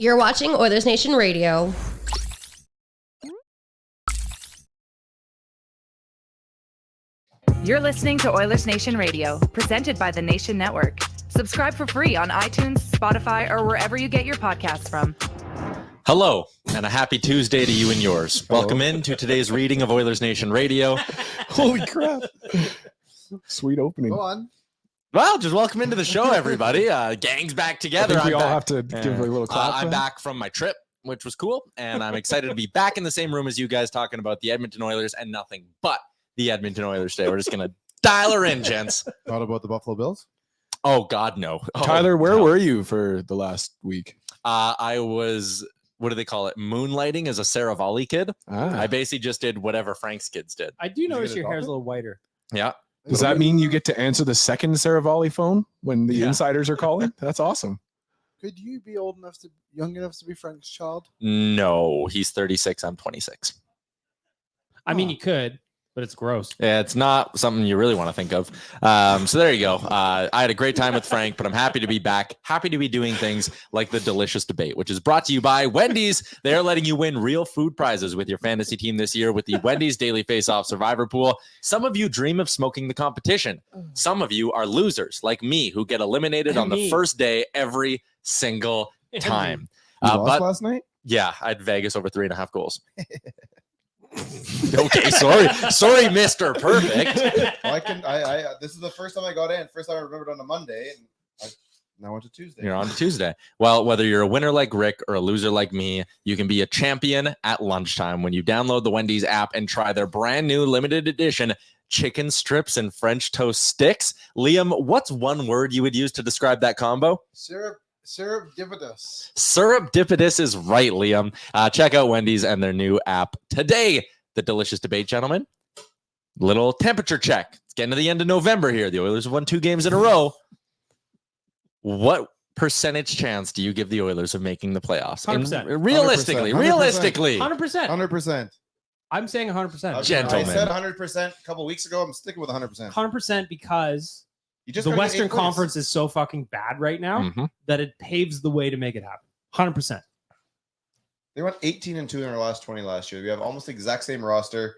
You're watching Oilersnation Radio. You're listening to Oilersnation Radio, presented by the Nation Network. Subscribe for free on iTunes, Spotify, or wherever you get your podcasts from. Hello, and a happy Tuesday to you and yours. Welcome in to today's reading of Oilersnation Radio. Holy crap. Sweet opening. Go on. Well, just welcome into the show, everybody. Gang's back together. I think we all have to give a little clap. I'm back from my trip, which was cool, and I'm excited to be back in the same room as you guys talking about the Edmonton Oilers and nothing but the Edmonton Oilers today. We're just going to dial her in, gents. Thought about the Buffalo Bills? Oh, God, no. Tyler, where were you for the last week? I was, what do they call it? Moonlighting as a Sarah Volley kid. I basically just did whatever Frank's kids did. I do notice your hair's a little whiter. Yeah. Does that mean you get to answer the second Saravalli phone when the insiders are calling? That's awesome. Could you be young enough to be Frank's child? No, he's 36. I'm 26. I mean, you could, but it's gross. Yeah, it's not something you really want to think of. So there you go. I had a great time with Frank, but I'm happy to be back. Happy to be doing things like the delicious debate, which is brought to you by Wendy's. They're letting you win real food prizes with your fantasy team this year with the Wendy's Daily Face-Off Survivor Pool. Some of you dream of smoking the competition. Some of you are losers like me who get eliminated on the first day every single time. You lost last night? Yeah, I had Vegas over 3.5 goals. Okay, sorry, Mr. Perfect. Well, this is the first time I got in. First time I remembered on a Monday, and I now went to Tuesday. You're on to Tuesday. Well, whether you're a winner like Rick or a loser like me, you can be a champion at lunchtime when you download the Wendy's app and try their brand new limited edition chicken strips and French toast sticks. Liam, what's one word you would use to describe that combo? Surreptitious. Surreptitious is right, Liam. Check out Wendy's and their new app today. The delicious debate, gentlemen. Little temperature check. It's getting to the end of November here. The Oilers have won 2 games in a row. What percentage chance do you give the Oilers of making the playoffs? 100%. Realistically. 100%. 100%. I'm saying 100%. Gentlemen. I said 100% a couple weeks ago. I'm sticking with 100%. 100% because You the Western Conference is so fucking bad right now that it paves the way to make it happen. 100%. They went 18-2 in their last 20 last year. We have almost the exact same roster.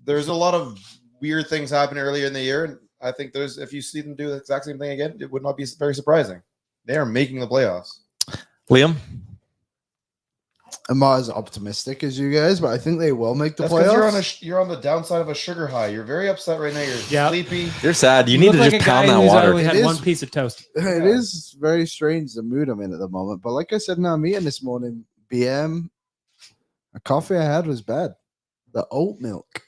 There's a lot of weird things happen earlier in the year, and I think if you see them do the exact same thing again, it would not be very surprising. They are making the playoffs. Liam? I'm not as optimistic as you guys, but I think they will make the playoffs. You're on the downside of a sugar high. You're very upset right now. You're sleepy. You're sad. You need to just pound that water. Only had one piece of toast. It is very strange the mood I'm in at the moment. But like I said in our meeting this morning, BM, a coffee I had was bad. The oat milk.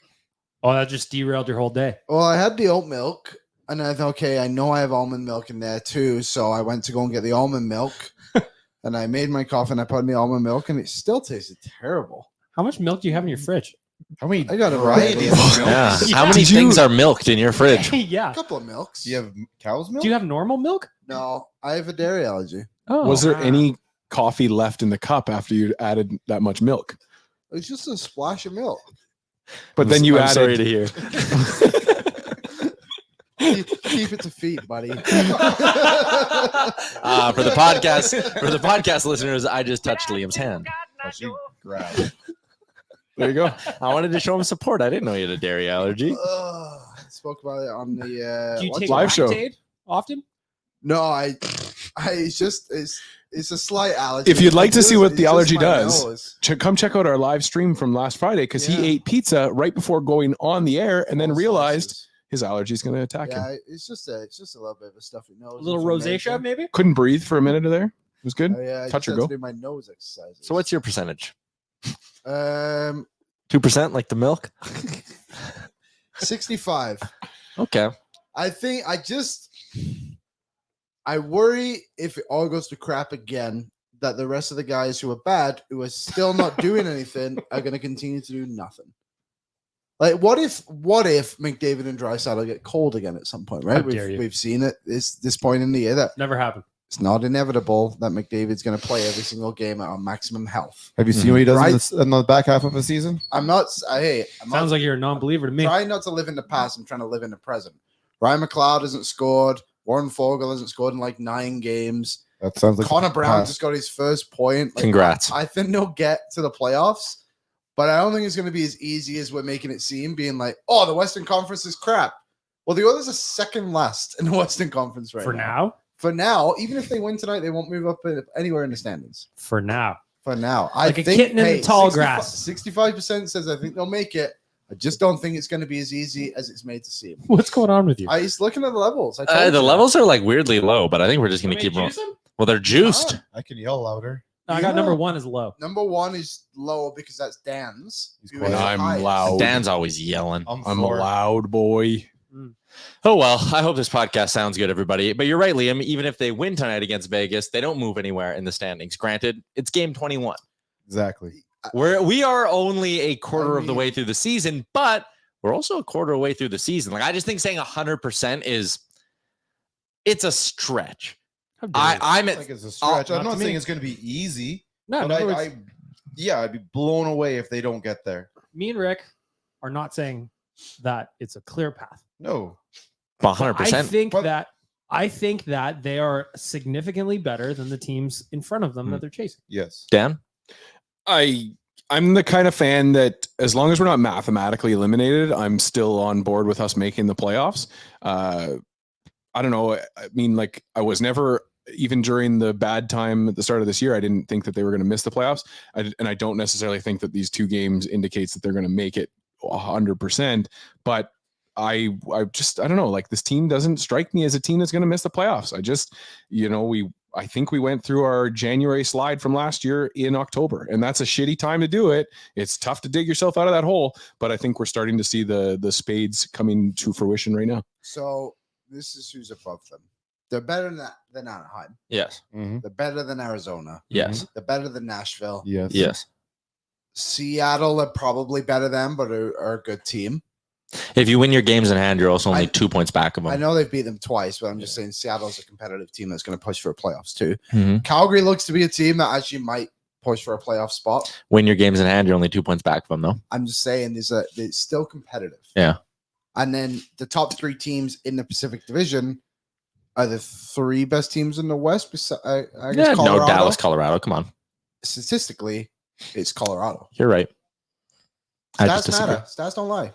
Oh, that just derailed your whole day. Well, I had the oat milk, and I thought, okay, I know I have almond milk in there too, so I went to go and get the almond milk. And I made my coffee and I put in the almond milk and it still tasted terrible. How much milk do you have in your fridge? How many? I got a variety of milk. Yeah. How many things are milked in your fridge? Yeah. A couple of milks. Do you have cow's milk? Do you have normal milk? No, I have a dairy allergy. Oh, Was there any coffee left in the cup after you added that much milk? It's just a splash of milk. But then you I'm added. sorry to hear. Keep it to feed, buddy. For the podcast listeners, I just touched Liam's hand. There you go. I wanted to show him support. I didn't know he had a dairy allergy. I spoke about it on the Do you take live show Lactaid often? No, it's a slight allergy. If you'd like to see what the It's allergy just my does, nose. come check out our live stream from last Friday because he ate pizza right before going on the air and then realized his allergy is going to attack him. It's just a little bit of a stuffy nose. A little rosacea, maybe? Couldn't breathe for a minute there. It was good. Oh, yeah, I Touch just or had go. to do my nose exercises. So what's your percentage? 2%, 2% like the milk? 65. Okay. I worry if it all goes to crap again, that the rest of the guys who are bad, who are still not doing anything, are going to continue to do nothing. Like, what if McDavid and Draisaitl get cold again at some point, right? We've seen it this point in the year that Never happened. it's not inevitable that McDavid's going to play every single game at maximum health. Have you seen what he does in the back half of the season? Sounds like you're a non-believer to me. Trying not to live in the past. I'm trying to live in the present. Ryan McLeod hasn't scored. Warren Fogle hasn't scored in like 9 games. That sounds like Connor Brown pass. just got his first point. Congrats. I think they'll get to the playoffs, but I don't think it's going to be as easy as we're making it seem, being like, oh, the Western Conference is crap. Well, the Oilers are second last in the Western Conference right For now. now? For now, even if they win tonight, they won't move up anywhere in the standings. For now. For now. Like a kitten in the tall grass. 65% says I think they'll make it. I just don't think it's going to be as easy as it's made to seem. What's going on with you? He's looking at the levels. I told The you. levels are like weirdly low, but I think we're just going to keep rolling. Well, they're juiced. I can yell louder. No, I got number 1 is low. Number 1 is low because that's Dan's. He's who quiet. is I'm highest. loud. Dan's always yelling. I'm a loud boy. Oh, well, I hope this podcast sounds good, everybody. But you're right, Liam. Even if they win tonight against Vegas, they don't move anywhere in the standings. Granted, it's game 21. Exactly. We are only a quarter of the way through the season, but we're also a quarter away through the season. Like, I just think saying 100% it's a stretch. I'm I think it's a stretch. I'm not not to saying me. it's going to be easy, No, but in other words, I'd be blown away if they don't get there. me and Rick are not saying that it's a clear path. No. 100%. I think that they are significantly better than the teams in front of them that they're chasing. Yes. Dan? I'm the kind of fan that as long as we're not mathematically eliminated, I'm still on board with us making the playoffs. I don't know. I mean, like, I was never, even during the bad time at the start of this year, I didn't think that they were going to miss the playoffs. And I don't necessarily think that these 2 games indicates that they're going to make it 100%. But I don't know. Like, this team doesn't strike me as a team that's going to miss the playoffs. I think we went through our January slide from last year in October, and that's a shitty time to do it. It's tough to dig yourself out of that hole, but I think we're starting to see the spades coming to fruition right now. So this is who's above them. They're better than Anaheim. Yes. Mm-hmm. They're better than Arizona. Yes. They're better than Nashville. Yes. Yes. Seattle are probably better than, but are a good team. If you win your games in hand, you're also only 2 points back of them. I know they've beat them twice, but I'm just saying Seattle's a competitive team that's going to push for a playoffs too. Mhm. Calgary looks to be a team that actually might push for a playoff spot. Win your games in hand, you're only 2 points back from them, though. I'm just saying it's still competitive. Yeah. And then the top 3 teams in the Pacific Division are the 3 best teams in the West. I guess Colorado. No, Dallas, Colorado. Come on. Statistically, it's Colorado. You're right. I just Stats disagree. matter. Stats don't lie.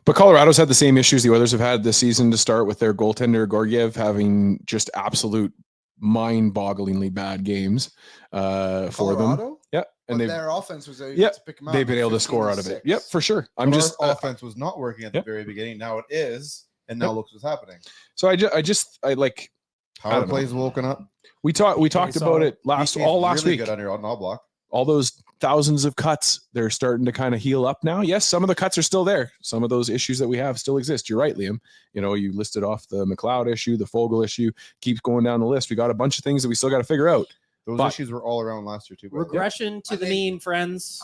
But Colorado's had the same issues the Oilers have had this season to start, with their goaltender Gorgiev having just absolute mind-bogglingly bad games for them. Colorado? Yeah, But and their offense was able Yep, to pick them out. they've been able to 15 score out of it. 6. Yep, for sure. I'm Our just offense was not working at the Yep. very beginning. Now it is, and now Yep. look what's happening. so I like I Power don't know. plays woken up. we talked about it He's last really week. good under on block. All those thousands of cuts, they're starting to kind of heal up now. Yes, some of the cuts are still there. Some of those issues that we have still exist. You're right, Liam. You listed off the McLeod issue, the Fogle issue. Keep going down the list. We got a bunch of things that we still got to figure out. Those But- issues were all around last year too. by the way. Regression to I the think- mean, friends.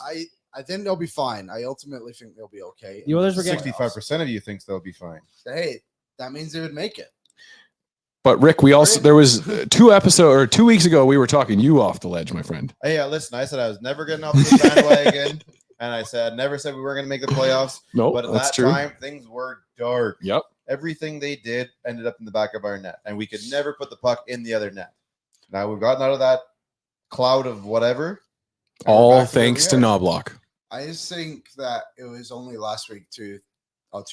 I think they'll be fine. I ultimately think they'll be okay. The Oilers were getting 65% of you thinks they'll be fine. Hey, that means they would make it. But Rick, there was 2 weeks ago, we were talking you off the ledge, my friend. Hey, listen, I said I was never getting off the bandwagon, and I never said we weren't going to make the playoffs. No, But at that's that true. time, things were dark. Yep. Everything they did ended up in the back of our net, and we could never put the puck in the other net. Now we've gotten out of that cloud of whatever. and we're All back where we thanks to are. Knobloch. I just think that it was only last week, 2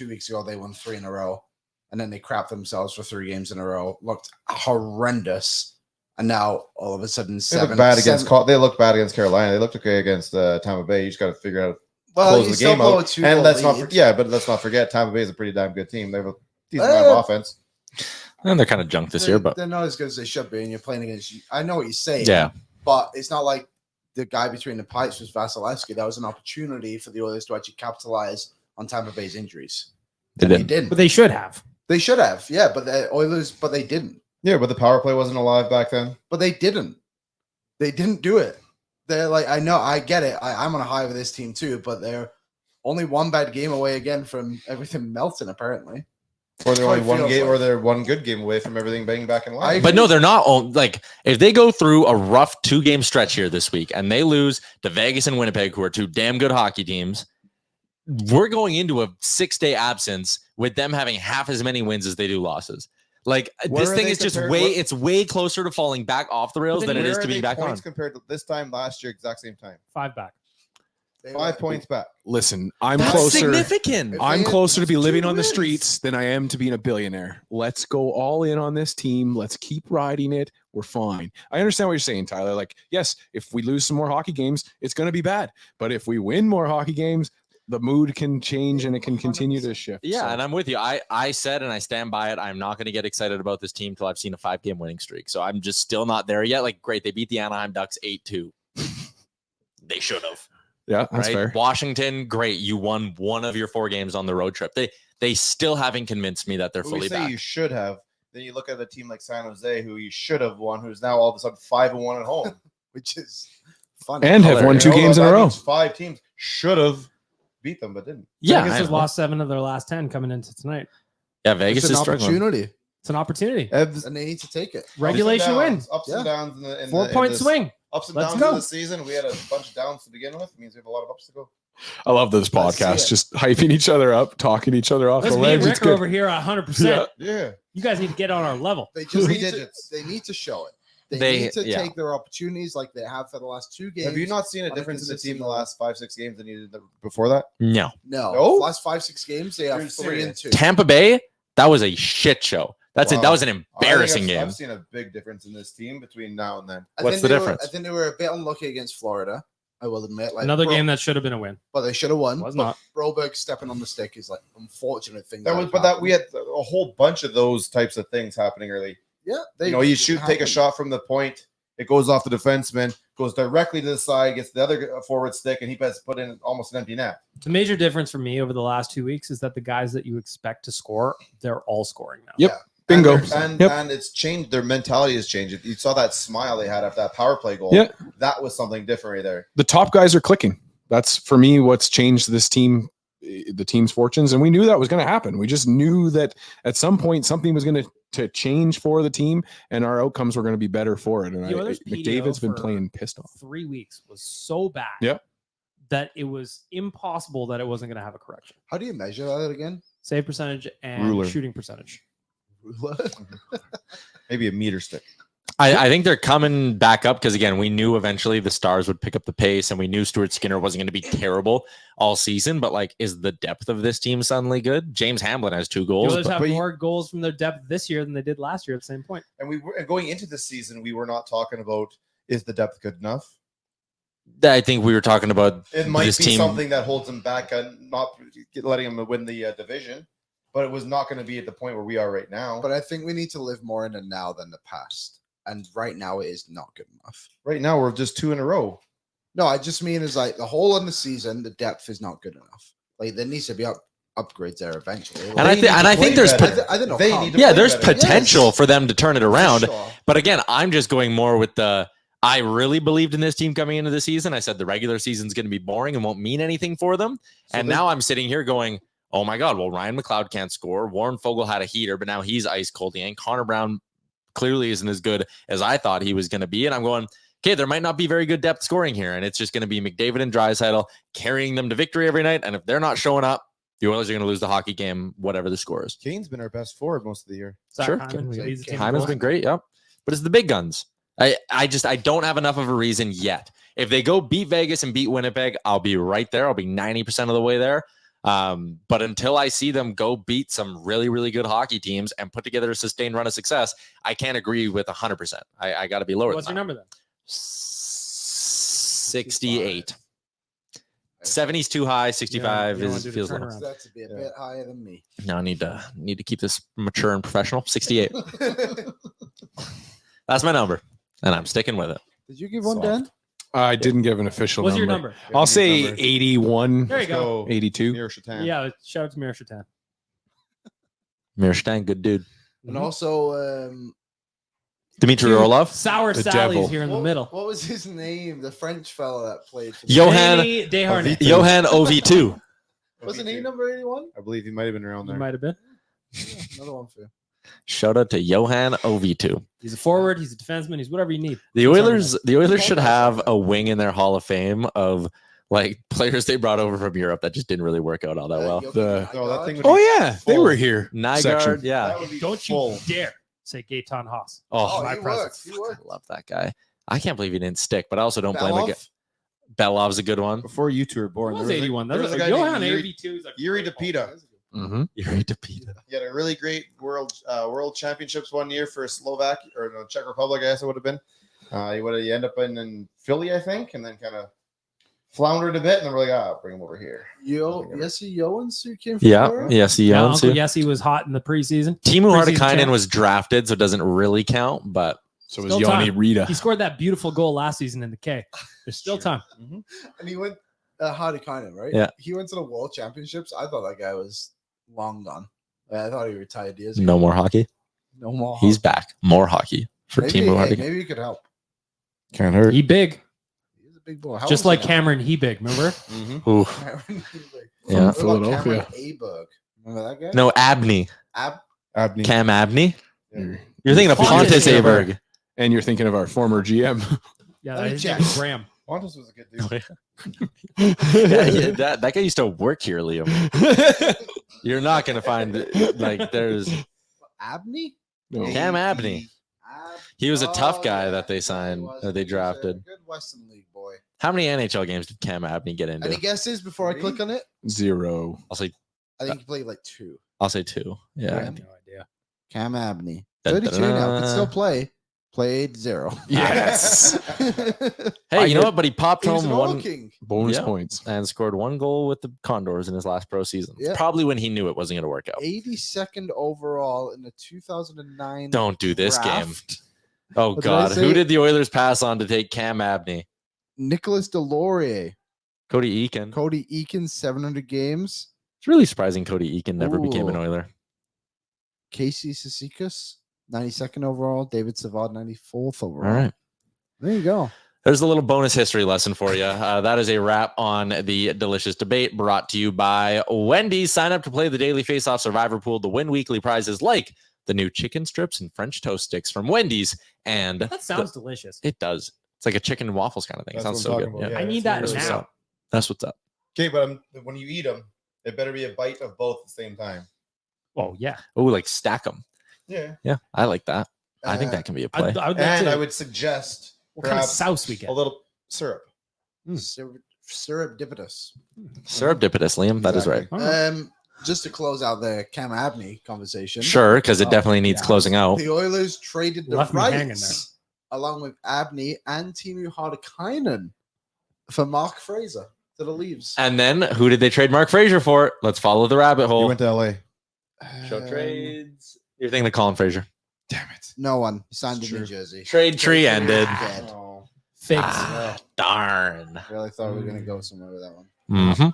weeks ago, they won 3 in a row. And then they crapped themselves for 3 games in a row. Looked horrendous. And now all of a sudden, They looked bad against Carolina. They looked okay against Tampa Bay. You just got to figure out close the game out. And let's not forget Tampa Bay is a pretty damn good team. They have a decent amount of offense. And they're kind of junk this year, but they're not as good as they should be. And you're playing against. I know what you're saying. yeah. But it's not like the guy between the pipes was Vasilevsky. That was an opportunity for the Oilers to actually capitalize on Tampa Bay's injuries. They They did. didn't. But they should have. They should have, yeah. But the Oilers, but they didn't. Yeah, but the power play wasn't alive back then. But they didn't. They didn't do it. They're like, I know, I get it. I'm on a high with this team too, but they're only one bad game away again from everything melting, apparently. Or they're only That's how it one feels game, like. or they're one good game away from everything banging back in line. But no, they're not all like, if they go through a rough 2-game stretch here this week and they lose to Vegas and Winnipeg, who are 2 damn good hockey teams, we're going into a 6-day absence with them having half as many wins as they do losses. Like Where this are thing they is just compared- it's way closer to falling back off the rails than it is to being back on. points compared to this time last year, exact same time. 5 back. 5 points back. Listen, I'm That's closer. significant. I'm closer to be That's living 2 on the wins. streets than I am to being a billionaire. Let's go all in on this team. Let's keep riding it. We're fine. I understand what you're saying, Tyler. Like, yes, if we lose some more hockey games, it's going to be bad. But if we win more hockey games, the mood can change and it can continue to shift. Yeah, So, and I'm with you. I said, and I stand by it, I'm not going to get excited about this team till I've seen a 5-game winning streak. So I'm just still not there yet. Like, great, they beat the Anaheim Ducks 8-2. They should have. yeah, that's Right? fair. Washington, great. You won one of your 4 games on the road trip. They still haven't convinced me that they're When we fully say back. you should have, then you look at a team like San Jose, who you should have won, who's now all of a sudden 5-1 at home. which is funny. And have won Hilarious. 2 games in a That row. means 5 teams should have beat them, but didn't. Yeah, Vegas I has know. lost 7 of their last 10 coming into tonight. Yeah, Vegas It's an is struggling. opportunity, It's an opportunity. Ebbs, and they need to take it. Regulation win. Ups and downs. In the, 4-point this- swing. Ups and Let's downs go. in the season. We had a bunch of downs to begin with. It means we have a lot of ups to go. I love this Let's see podcast. it. Just hyping each other up, talking each other off Let's the me ledge. and It's Rick are good. over here 100%. Yeah. Yeah. You guys need to get on our level. They just Three need to, digits. they need to show it. They They- need to yeah. take their opportunities like they have for the last 2 games. Have you not seen a on a difference in the team in the consistent last 5-6 games than you did before that? No. No. No? Last 5-6 games, they have You're 3 and serious? 2. Tampa Bay, that was a shit show. That Wow. was an embarrassing game. I've seen a big difference in this team between now and then. What's think the they were- difference? I think they were a bit unlucky against Florida. I will admit. Like Another Bro- game that should have been a win. but they should have won. Was But not. Broberg stepping on the stick is like unfortunate thing. That was, but that we had a whole bunch of those types of things happening early. yeah. You shoot, take a happen. shot from the point, it goes off the defenseman, goes directly to the side, gets the other forward stick, and he has put in almost an empty net. The major difference for me over the last 2 weeks is that the guys that you expect to score, they're all scoring now. Yep. Bingo. And Yep. and it's changed. Their mentality has changed. You saw that smile they had after that power play goal. Yeah. That was something different right there. The top guys are clicking. That's for me what's changed this team, the team's fortunes. And we knew that was going to happen. We just knew that at some point something was going to change for the team and our outcomes were going to be better for it. And The Oilers McDavid's been PDO playing pissed off. 3 weeks was so bad Yep. that it was impossible that it wasn't going to have a correction. How do you measure that again? Save percentage and Ruler. shooting percentage. Maybe a meter stick. I think they're coming back up because, again, we knew eventually the Stars would pick up the pace and we knew Stuart Skinner wasn't going to be terrible all season. But, like, is the depth of this team suddenly good? James Hamblin has 2 The goals. Oilers have but you- more goals from their depth this year than they did last year at the same point. And we were and going into the season, we were not talking about is the depth good enough. I think we were talking about It might this be team. something that holds them back and not letting them win the division, but it was not going to be at the point where we are right now. But I think we need to live more in the now than the past. And right now it is not good enough. right now, we're just 2 in a row. No, I just mean is like the whole in the season, the depth is not good enough. Like there needs to be upgrades there eventually. And I They need to think play there's better. I don't know. They how. need to yeah, play there's better. potential Yes. for them to turn it around. Sure. But again, I'm just going more with the I really believed in this team coming into the season. I said the regular season's going to be boring and won't mean anything for them. So And they- now I'm sitting here going, oh my God, well, Ryan McLeod can't score. Warren Fogle had a heater, but now he's ice cold. And Connor Brown clearly isn't as good as I thought he was going to be. And I'm going, okay, there might not be very good depth scoring here. And it's just going to be McDavid and Draisaitl carrying them to victory every night. And if they're not showing up, the Oilers are going to lose the hockey game, whatever the score is. Kane's been our best forward most of the year. Zach Sure. Hyman leads the team in Hyman's goals. been great, yep. But it's the big guns. I don't have enough of a reason yet. If they go beat Vegas and beat Winnipeg, I'll be right there. I'll be 90% of the way there. But until I see them go beat some really, really good hockey teams and put together a sustained run of success, I can't agree with 100%. I got to be lower What's your than that. number then? 68. 70's too high. 65 you don't wanna do the feels low. turnaround. That's a bit higher than me. No, I need to keep this mature and professional. 68. That's my number, and I'm sticking with it. Did you give one, Soft. Dan? I didn't give an official What's number. your number? I'll say 81, There you go. 82. Mir Shatan. Yeah, shout out to Mir Shatan. Mirstein, good dude. And also, Dimitri Dude, Orlov. Sour The Sally's devil. here in the what, middle. what was his name? The French fella that played. For Johan Danny Desharnais. Johan OV2. Wasn't he number 81? I believe he might have been around He there. might have been. Yeah, another one for you. Shout out to Johan OV2. He's a forward. He's a defenseman. He's whatever you need. The He's Oilers should have a wing in their Hall of Fame of like players they brought over from Europe that just didn't really work out all that well. That thing would Oh be yeah, they full. were here. Nygaard, Section. yeah. That would be Don't full. you dare say Gaetan Haas. Oh, my he presence. worked. He worked. I love that guy. I can't believe he didn't stick, but I also don't blame him. Belov? Belov's a good one. Before you two were That born, was there was a- 81. there That was was a guy Johan named Yuri- 82. Is like Yuri DePita. Mm-hmm. Yuri DePita. He had a really great world championships one year for Slovak or no, Czech Republic, I guess it would have been. He end up in Philly, I think, and then kind of floundered a bit, and then we're like, bring him over here. Jesse Owens who came from Yeah, Europe? yes, he Yeah, owns Uncle it. Yessi was hot in the preseason. Timu Preseason Hartikainen champ. was drafted, so it doesn't really count, but So was Still Yanni time. Rita. He scored that beautiful goal last season in the K. There's still time. And he went Hartikainen, right? Yeah. He went to the World Championships. I thought that guy was long gone. I thought he retired years ago. no more hockey. No more. He's back. More hockey for maybe, Timu Hartikainen. maybe he could help. Can't hurt. He big, He's a big boy. How just old like is he now? Cameron Hebig. Remember? Ooh. Cameron Yeah. What about Philadelphia. Cameron Aberg? Remember that guy? No, Abney. Abney. Cam Abney. Yeah. You're thinking of Pontus Pontus Aberg. Aberg. And you're thinking of our former GM. Yeah, Let me his check. name is Graham. Pontus was a good dude. That guy used to work here, Liam. You're not going to find like there's Abney? No. Cam Abney. He was a tough guy that they signed, that they drafted. Good Western League boy. How many NHL games did Cam Abney get into? Any guesses before I click on it? 0. I'll say I think he played like 2. 2. Yeah. I have no idea. Cam Abney. Dun, 32 dun, now. dun. Can still play. Played 0. Yes. Hey, you know what? But he popped He was home an one All-King. Bonus Yeah. points. and scored 1 goal with the Condors in his last pro season. Yeah. Probably when he knew it wasn't going to work out. 82nd overall in the 2009. Don't do this game. draft. Oh What did I God, who say? did the Oilers pass on to take Cam Abney? Nicholas Delorier. Cody Eakin. Cody Eakin, 700 games. It's really surprising Cody Eakin never became an Ooh. Oiler. Casey Sisikas, 92nd overall. David Savard, 94th overall. All right. There you go. There's a little bonus history lesson for you. That is a wrap on the delicious debate brought to you by Wendy's. Sign up to play the Daily Face-Off Survivor Pool to win weekly prizes like the new chicken strips and French toast sticks from Wendy's. And That sounds delicious. it does. It's like a chicken and waffles kind of thing. It That's sounds what so I'm good. talking Yeah. about. I need that That's what's now. up. That's what's up. Okay, but when you eat them, it better be a bite of both at the same time. Oh yeah. Oh, like stack them. Yeah. Yeah, I like that. I think that can be a play. I would like And to, I would suggest what kind of perhaps sauce we get? a little syrup. Syrup dipitus. Surreptitious, Liam. That is right. Exactly. Just to close out the Cam Abney conversation. Sure, because it definitely needs yeah. closing out. The Oilers traded the Left me hanging rights along with Abney and Timu Hartikainen for Mark Fraser to the Leafs. And then who did they trade Mark Frazier for? Let's follow the rabbit He hole. went to LA. Show trades. You're thinking of Colin Frazier. Damn it. No one. He signed in Sure. New Jersey. Trade tree ended. Dead. Oh. Fakes. Ah, darn. Really thought we were going to go somewhere with that one. Mm-hmm.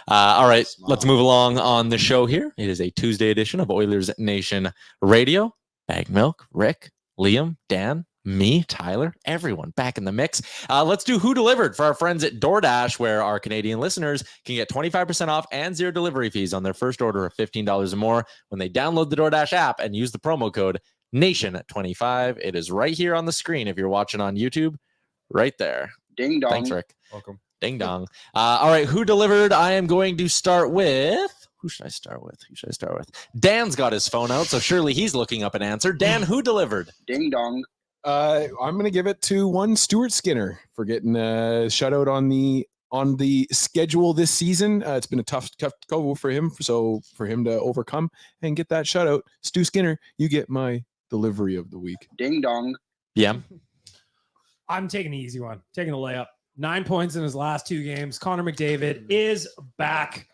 All right, Smart. let's move along on the show here. It is a Tuesday edition of Oilers Nation Radio. Bag Milk, Rick, Liam, Dan, me, Tyler, everyone back in the mix. Let's do Who Delivered for our friends at DoorDash, where our Canadian listeners can get 25% off and 0 delivery fees on their first order of $15 or more when they download the DoorDash app and use the promo code NATION25. It is right here on the screen if you're watching on YouTube. Right there. Ding dong. Thanks, Rick. Welcome. Ding dong. All right, Who Delivered? I am going to start with... Who should I start with? Dan's got his phone out, so surely he's looking up an answer. Dan, who delivered? Ding dong. I'm going to give it to one Stuart Skinner for getting a shutout on the schedule this season. It's been a tough go for him. So for him to overcome and get that shutout, Stu Skinner, you get my delivery of the week. Ding dong. Yeah. I'm taking the easy one. Taking the layup. 9 points in his last 2 games. Connor McDavid is back.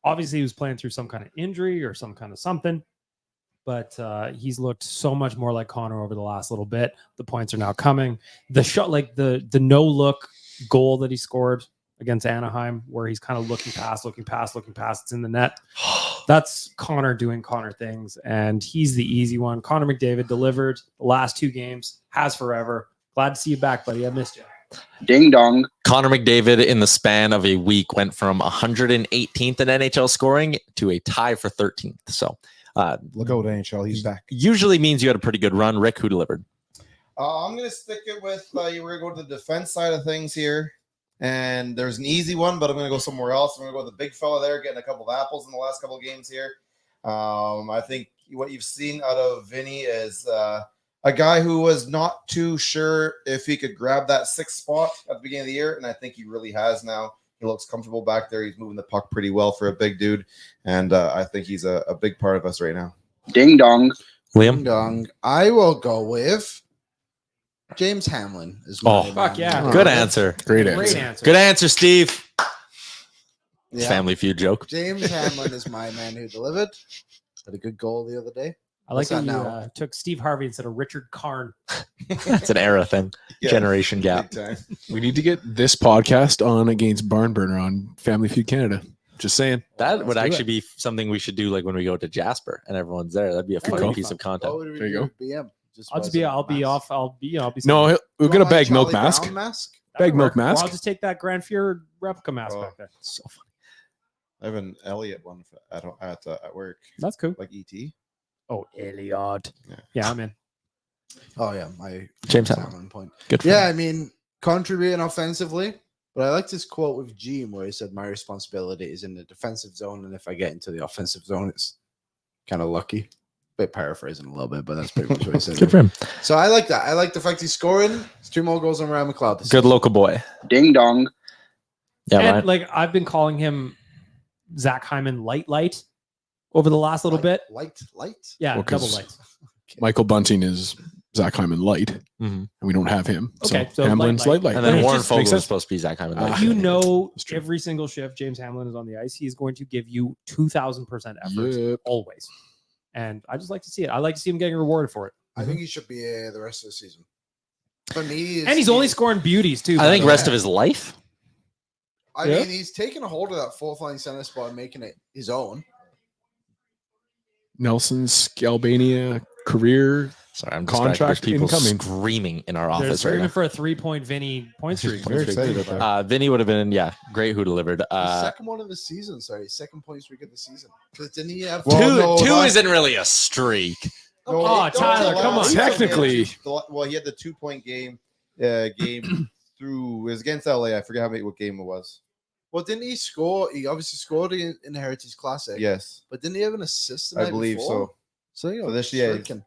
Obviously, he was playing through some kind of injury or some kind of something, but he's looked so much more like Connor over the last little bit. The points are now coming. The shot, like the no look goal that he scored against Anaheim, where he's kind of looking past. It's in the net. That's Connor doing Connor things, and he's the easy one. Connor McDavid delivered the last 2 games, has forever. Glad to see you back, buddy. I missed you. Ding dong. Connor McDavid, in the span of a week, went from 118th in NHL scoring to a tie for 13th. So Look out, NHL. He's back. usually means you had a pretty good run. Rick, who delivered? I'm going to stick it with, we're going to go to the defense side of things here. And there's an easy one, but I'm going to go somewhere else. I'm going to go with the big fella there, getting a couple of apples in the last couple of games here. I think what you've seen out of Vinny is a guy who was not too sure if he could grab that sixth spot at the beginning of the year, and I think he really has now. He looks comfortable back there. He's moving the puck pretty well for a big dude, and I think he's a big part of us right now. Ding dong. Liam? Ding dong. I will go with James Hamlin. Is my man. Fuck yeah. Good answer. Great Great answer. answer. Good answer, Steve. Yeah. Family Feud joke. James Hamlin is my man who delivered. Had a good goal the other day. I like What's that that you now? took Steve Harvey instead of Richard Karn. It's an era thing. Yeah. Generation gap. Big time. We need to get this podcast on against Barn Burner on Family Feud Canada. Just saying. That would do actually be something we should do, like when we go to Jasper and everyone's there. That'd be a That'd funny be piece fun. of content. What would we There you do go. with BM? I'll be off. I'll be. No, we'll get a Want my bag milk Charlie mask. Brown mask? Bag milk mask. I'll just take that Grand Fear replica mask Oh. back there. So funny. I have an Elliot one at work, That's cool. like ET. Oh, Elliot. Yeah. Yeah, I'm in. Oh yeah, my James Hamlin. Hamlin point. Good for Yeah, him. I mean, contributing offensively, but I liked his quote with Gene where he said, "My responsibility is in the defensive zone, and if I get into the offensive zone, it's kind of lucky." Bit paraphrasing a little bit, but that's pretty much what he said. Good for him. So I like that. I like the fact he's scoring. It's 2 more goals on Ryan McLeod. this Good season. local boy. Ding dong. Yeah, And right. like I've been calling him Zach Hyman light over the last little bit. Light. Yeah, Well, double 'cause light. Michael Bunting is Zach Hyman light, Mhm. and we don't have him. Okay, so so Hamlin's light. light. And But then it Warren just Fogle makes was sense. supposed to be Zach Hyman. Ah. You know, That's true. every single shift James Hamlin is on the ice, he's going to give you 2,000% effort Yep. always. And I just like to see it. I like to see him getting rewarded for it. I think he should be the rest of the season. For me, And he's only scoring beauties too. I by think the way. rest of his life. I Yeah. mean, he's taking a hold of that fourth line center spot and making it his own. Nelson Scalbania career. Sorry, I'm Contract distracted. There's people incoming. screaming in our They're office right screaming now. for a 3-point Vinny point streak. Very excited about that. Vinny would have been, great who delivered. The second one of the season, sorry, second point streak of the season. Because didn't he have Well, two no, last- isn't really a streak. Oh, Tyler, come on. Technically. Well, he had the 2-point game through. It was against LA. I forget what game it was. Well, didn't he score? He obviously scored in the Heritage Classic. Yes, But didn't he have an assist? The I night believe before? so. So, you know, So this year, streaking.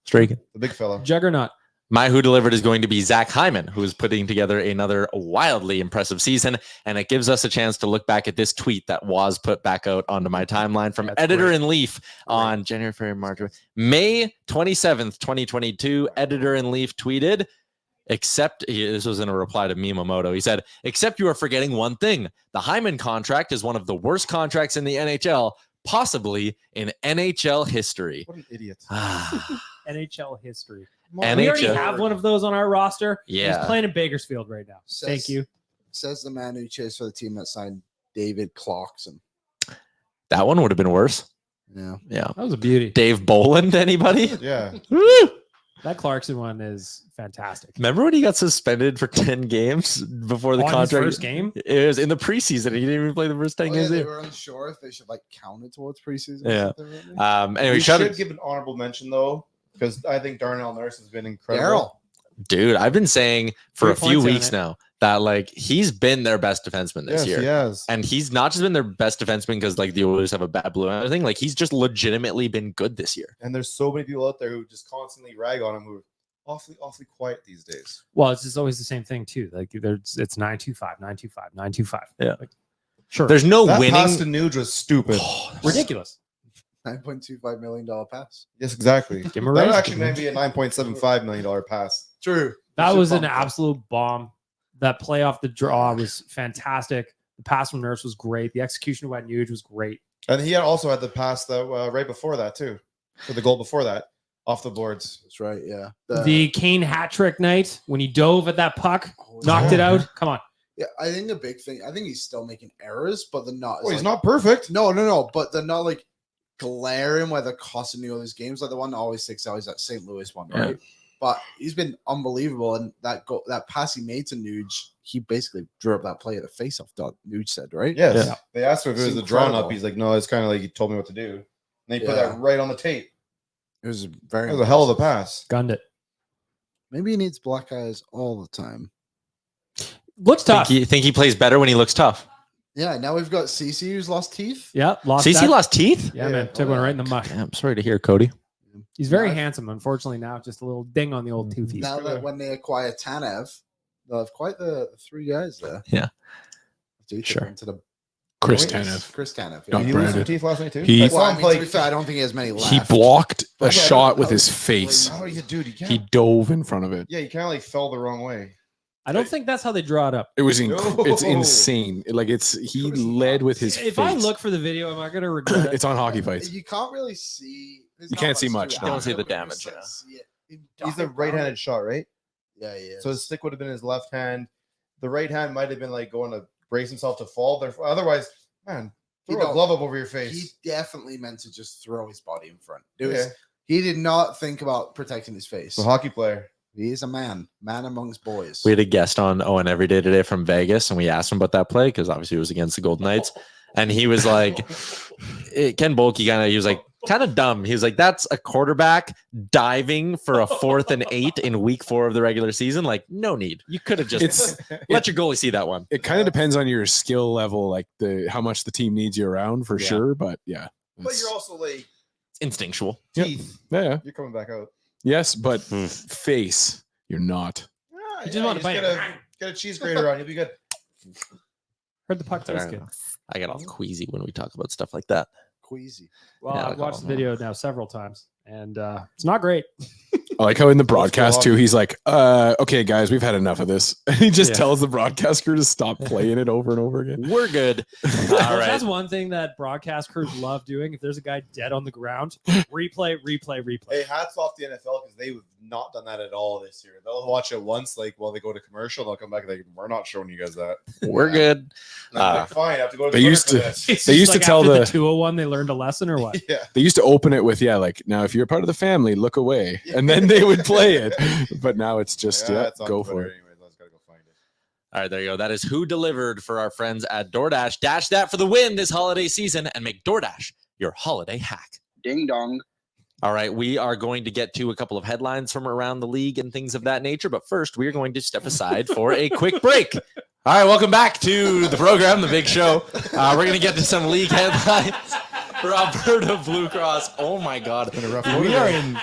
streaking the big fella. Juggernaut. My who delivered is going to be Zach Hyman, who is putting together another wildly impressive season. And it gives us a chance to look back at this tweet that was put back out onto my timeline from That's Editor great. in Leaf on January, February, March, May 27th, 2022. Editor in Leaf tweeted, this was in a reply to Mimamoto. He said, except you are forgetting one thing. The Hyman contract is one of the worst contracts in the NHL, possibly in NHL history. What an idiot! NHL history. NHL. We already have one of those on our roster. Yeah. He's playing in Bakersfield right now. Thank you. Says the man who chased for the team that signed David Clarkson. That one would have been worse. Yeah. Yeah. That was a beauty. Dave Boland, anybody? Yeah, Woo! That Clarkson one is fantastic. Remember when he got suspended for 10 games before the On his contract? first game? It was in the preseason. He didn't even play the first 10 Oh, yeah, games. they either. were unsure if they should count it towards preseason. Yeah. Or something, right? Anyway, we shout should out, give an honorable mention though, because I think Darnell Nurse has been incredible. dude. I've been saying for 3 a few points in weeks it. now that he's been their best defenseman this Yes, year. he has. And he's not just been their best defenseman because the Oilers have a bad blue and everything. He's just legitimately been good this year. And there's so many people out there who just constantly rag on him who are awfully quiet these days. Well, it's just always the same thing too. It's 925, 925, 925. Yeah. Sure. There's no That winning. pass to Nuge was stupid. ridiculous. $9.25 million pass. Yes, exactly. Give him a That raise. actually may be a $9.75 million pass. True. That Should was an bump that. absolute bomb. That play off the draw was fantastic. The pass from Nurse was great. The execution of Nuge was great. And he also had the pass that right before that too, for the goal before that, off the boards. That's right. Yeah. The Kane hat trick night when he dove at that puck, knocked it out. Come on. Yeah, I think the big thing. I think he's still making errors, but they're not. Well, he's not perfect. No. But they're not glaring where they're costing you all these games. The one that always sticks out is that St. Louis one, right? But he's been unbelievable, and that pass he made to Nuge, he basically drew up that play at the face-off. Nuge said, right? Yes. Yeah. They asked him if it It's was a drawn incredible. up. He's like, no, it's kind of like he told me what to do. And they put Yeah. that right on the tape. It was very. That was a hell of a pass. Gunned it. Maybe he needs black eyes all the time. Looks tough. Think he plays better when he looks tough? Yeah, now we've got CC who's lost teeth. Yeah, CC that. lost teeth? Yeah, man. Took one right in the mush. I'm sorry to hear, Cody. He's very handsome. Unfortunately, now just a little ding on the old toothies. Now that when they acquire Tanev, they'll have quite the three guys there. Yeah. Sure. Chris Wait, Tanev. Chris Tanev. Not Did he lose some Brandon. teeth last night too? He- I saw Well, I him mean, play. to be fair, I don't think he has many left. He blocked a Yeah, shot with that his was- face. How do you, dude? You can't. He dove in front of it. Yeah, you kind of like fell the wrong way. I don't think that's how they draw it up. It was No. it's insane. Like he led with his If face. I look for the video, am I going to regret it? It's on Hockey Fights. You can't really see. You can't see much, to no. it. Don't see the Nobody damage, can yeah. see it in He's a diagram. right-handed shot, right? Yeah, yeah. So his stick would have been his left hand. The right hand might have been like going to brace himself to fall. There, otherwise, man, You throw know, a glove up over your he face. definitely meant to just throw his body in front. It was. Yeah. He did not think about protecting his face. The hockey player. He is a man amongst boys. We had a guest on Owen Every Day today from Vegas, and we asked him about that play because obviously it was against the Golden Knights. And he was like, Ken Boelke he was like, kind of dumb. He was like, that's a quarterback diving for a 4th and 8 in week 4 of the regular season. Like, no need. You could have just let your goalie see that one. It kind of depends on your skill level, like how much the team needs you around for sure. But yeah, But it's- you're also like It's instinctual. Yep. teeth. yeah. You're coming back out. Yes, but face, you're not. Yeah, just want to bite it. Get a cheese grater on. You'll be good. Heard the puck taste good. I get all queasy when we talk about stuff like that. Queasy. Well, Yeah, I've watched the I'll- video now several times, and it's not great. I like how in the broadcast too, he's like, okay, guys, we've had enough of this. And he just Yeah. tells the broadcast crew to stop playing it over and over again. We're good. Well, All right. That's one thing that broadcast crews love doing. If there's a guy dead on the ground, replay. Hey, hats off to the NFL because they've not done that at all this year. They'll watch it once, like while they go to commercial. They'll come back and we're not showing you guys that. We're good. And I'm like, fine, I have to go to They Twitter used for to- this. It's They just used to like tell after the- 201, they learned a lesson or what? Yeah. They used to open it with, like, now if you're part of the family, look away. And then they would play it. But now it's just, it's on go Twitter for it. anyways. I just gotta go find it. All right, there you go. That is who delivered for our friends at DoorDash. Dash that for the win this holiday season and make DoorDash your holiday hack. Ding dong. All right, we are going to get to a couple of headlines from around the league and things of that nature. But first, we are going to step aside for a quick break. All right, welcome back to the program, the big show. We're going to get to some league headlines for Alberta Blue Cross. Oh, my God. We are in,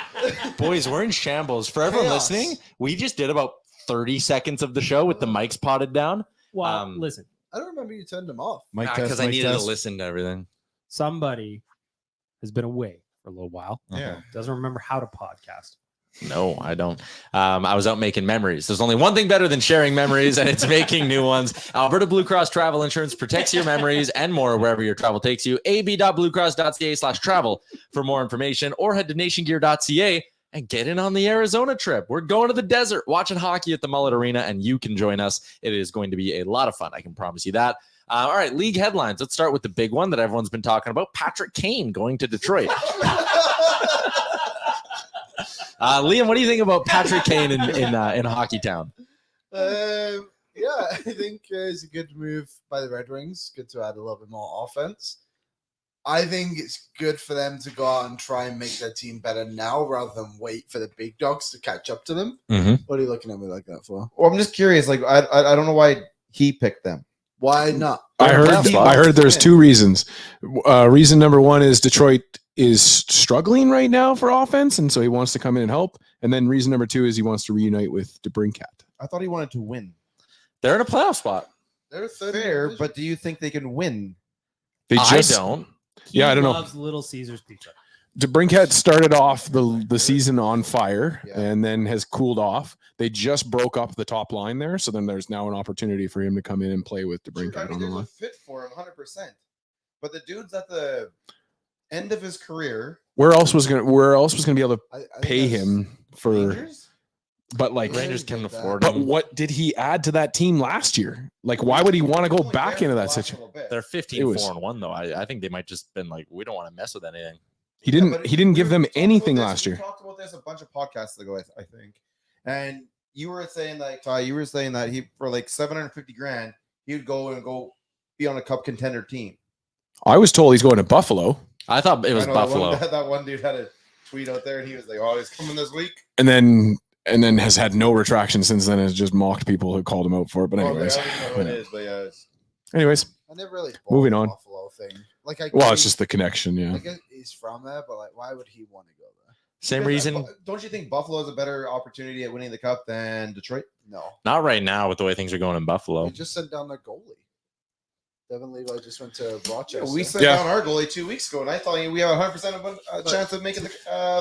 boys, we're in shambles. For everyone Chaos. listening, we just did about 30 seconds of the show with the mics potted down. Well, listen, I don't remember you turned them off. Because I needed to listen to everything. somebody has been away for a little while. Yeah. Doesn't remember how to podcast. No, I don't. I was out making memories. There's only one thing better than sharing memories, and it's making new ones. Alberta Blue Cross Travel Insurance protects your memories and more wherever your travel takes you. ab.bluecross.ca/travel for more information, or head to nationgear.ca and get in on the Arizona trip. We're going to the desert, watching hockey at the Mullet Arena, and you can join us. It is going to be a lot of fun. I can promise you that. All right, league headlines. Let's start with the big one that everyone's been talking about. Patrick Kane going to Detroit. Liam, what do you think about Patrick Kane in Hockey Town? Yeah, I think it's a good move by the Red Wings. Good to add a little bit more offense. I think it's good for them to go out and try and make their team better now rather than wait for the big dogs to catch up to them. Mm-hmm. What are you looking at me like that for? Well, I'm just curious. Like, I don't know why he picked them. Why not? I heard there's two reasons. Reason number one is Detroit is struggling right now for offense, and so he wants to come in and help. And then reason number two is he wants to reunite with DeBrincat. I thought he wanted to win. They're in a playoff spot. They're third. Fair, but do you think they can win? They just I don't. He Yeah, I don't know. loves Little Caesars pizza. DeBrincat started off the season on fire Yeah. and then has cooled off. They just broke up the top line there, so then there's now an opportunity for him to come in and play with I DeBrincat mean, on the there's a line. fit for him, 100%. But the dude's at the end of his career. Where else was gonna be able to I think pay that's- him for? Rangers? But like, Rangers can afford but him. what did he add to that team last year? Like, why would he want to go Only back there into for the that last situation? little bit. They're It was- 15-4-1 though. I think they might just been like, we don't want to mess with anything. He Yeah, didn't. but He didn't give we them talked about anything this- last we year. talked about this a bunch of podcasts ago, I think. And you were saying like, Ty, you were saying that he for like $750,000, he would go be on a cup contender team. I was told he's going to Buffalo, I thought it was I know Buffalo. That one dude had a tweet out there, and he was like, "Oh, he's coming this week." and then and then has had no retraction since then. Has just mocked people who called him out for it. But Oh, anyways, I don't know who it is, but yeah. anyways, I never really Moving bought the on. Buffalo thing. Like, I well, it's agree- just the connection. Yeah. I guess he's from there, but like, why would he want to go there? Same Because, reason. Don't you think Buffalo has a better opportunity at winning the cup than Detroit? No, Not right now with the way things are going in Buffalo. they just sent down their goalie. Devin Levi just went to Rochester. Yeah, we sent down our goalie 2 weeks ago, and I thought we have a 100% of a chance of making the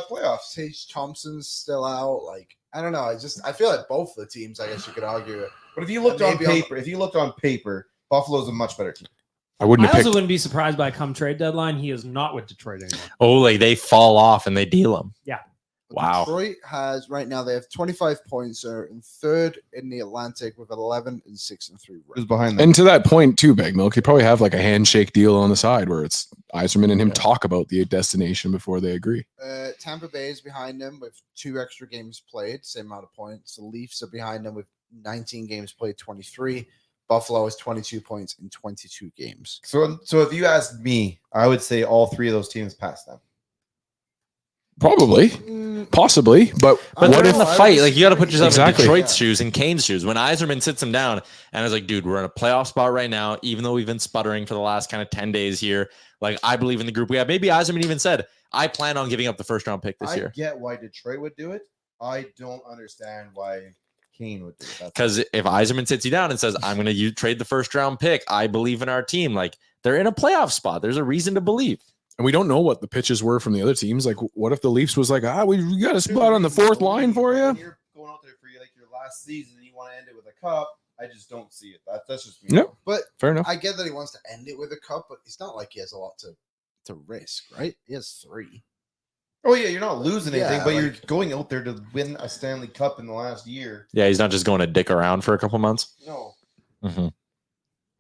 playoffs. Tage Thompson's still out. Like, I don't know. I feel like both the teams, I guess you could argue it. But if you looked on Maybe paper, Buffalo's a much better team. I wouldn't I have also picked. wouldn't be surprised by come trade deadline. He is not with Detroit anymore. Oh, like they fall off and they deal them. But Wow. Detroit has right now, they have 25 points. They're in third in the Atlantic with 11 and 6 and 3. Who's behind them? And to that point, too, Big Milk, you probably have like a handshake deal on the side where it's Yzerman and him talk about the destination before they agree. Tampa Bay is behind them with 2 extra games played, same amount of points. The Leafs are behind them with 19 games played, 23. Buffalo has 22 points in 22 games. So if you asked me, I would say all 3 of those teams passed them. Probably, possibly, but But what they're if in the fight? Like you got to put yourself Exactly. in Detroit's shoes and Kane's shoes. When Yzerman sits him down and is like, dude, we're in a playoff spot right now, even though we've been sputtering for the last kind of 10 days here. Like, I believe in the group we have. Maybe Yzerman even said, I plan on giving up the first round pick this I year. get why Detroit would do it. I don't understand why Kane would do it. That's Because if Yzerman sits you down and says, I'm going to trade the first round pick, I believe in our team. Like, they're in a playoff spot. There's a reason to believe. and we don't know what the pitches were from the other teams. Like, what if the Leafs was like, we got a spot on the 4th line for you? When you're going out there for your last season and you want to end it with a cup, I just don't see it. That's just me. Yep. But Fair enough. I get that he wants to end it with a cup, but it's not like he has a lot to risk, right? He has 3. Oh yeah, you're not losing anything, Yeah, but you're like- going out there to win a Stanley Cup in the last year. Yeah, he's not just going to dick around for a couple months. No. Mhm.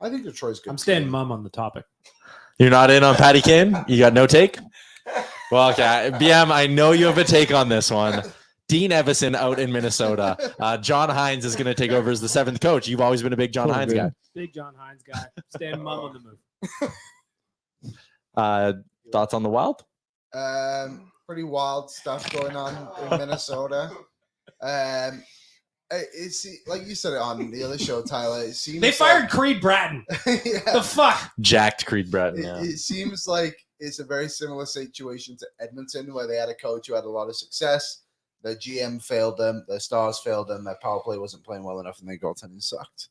I think Detroit's good. I'm staying team. mum on the topic. You're not in on Patty Kane? You got no take? Well, okay. BM, I know you have a take on this one. Dean Evison out in Minnesota. John Hines is going to take over as the 7th coach. You've always been a big John Hines guy. Big John Hines guy. Staying mum on the move. Thoughts on the Wild? Pretty wild stuff going on in Minnesota. It's like you said it on the other show, Tyler. It seems They fired Creed Bratton. Like, yeah, The fuck? Jacked Creed Bratton. it, Yeah. it seems like it's a very similar situation to Edmonton, where they had a coach who had a lot of success. Their GM failed them. Their stars failed them. Their power play wasn't playing well enough, and their goaltending sucked.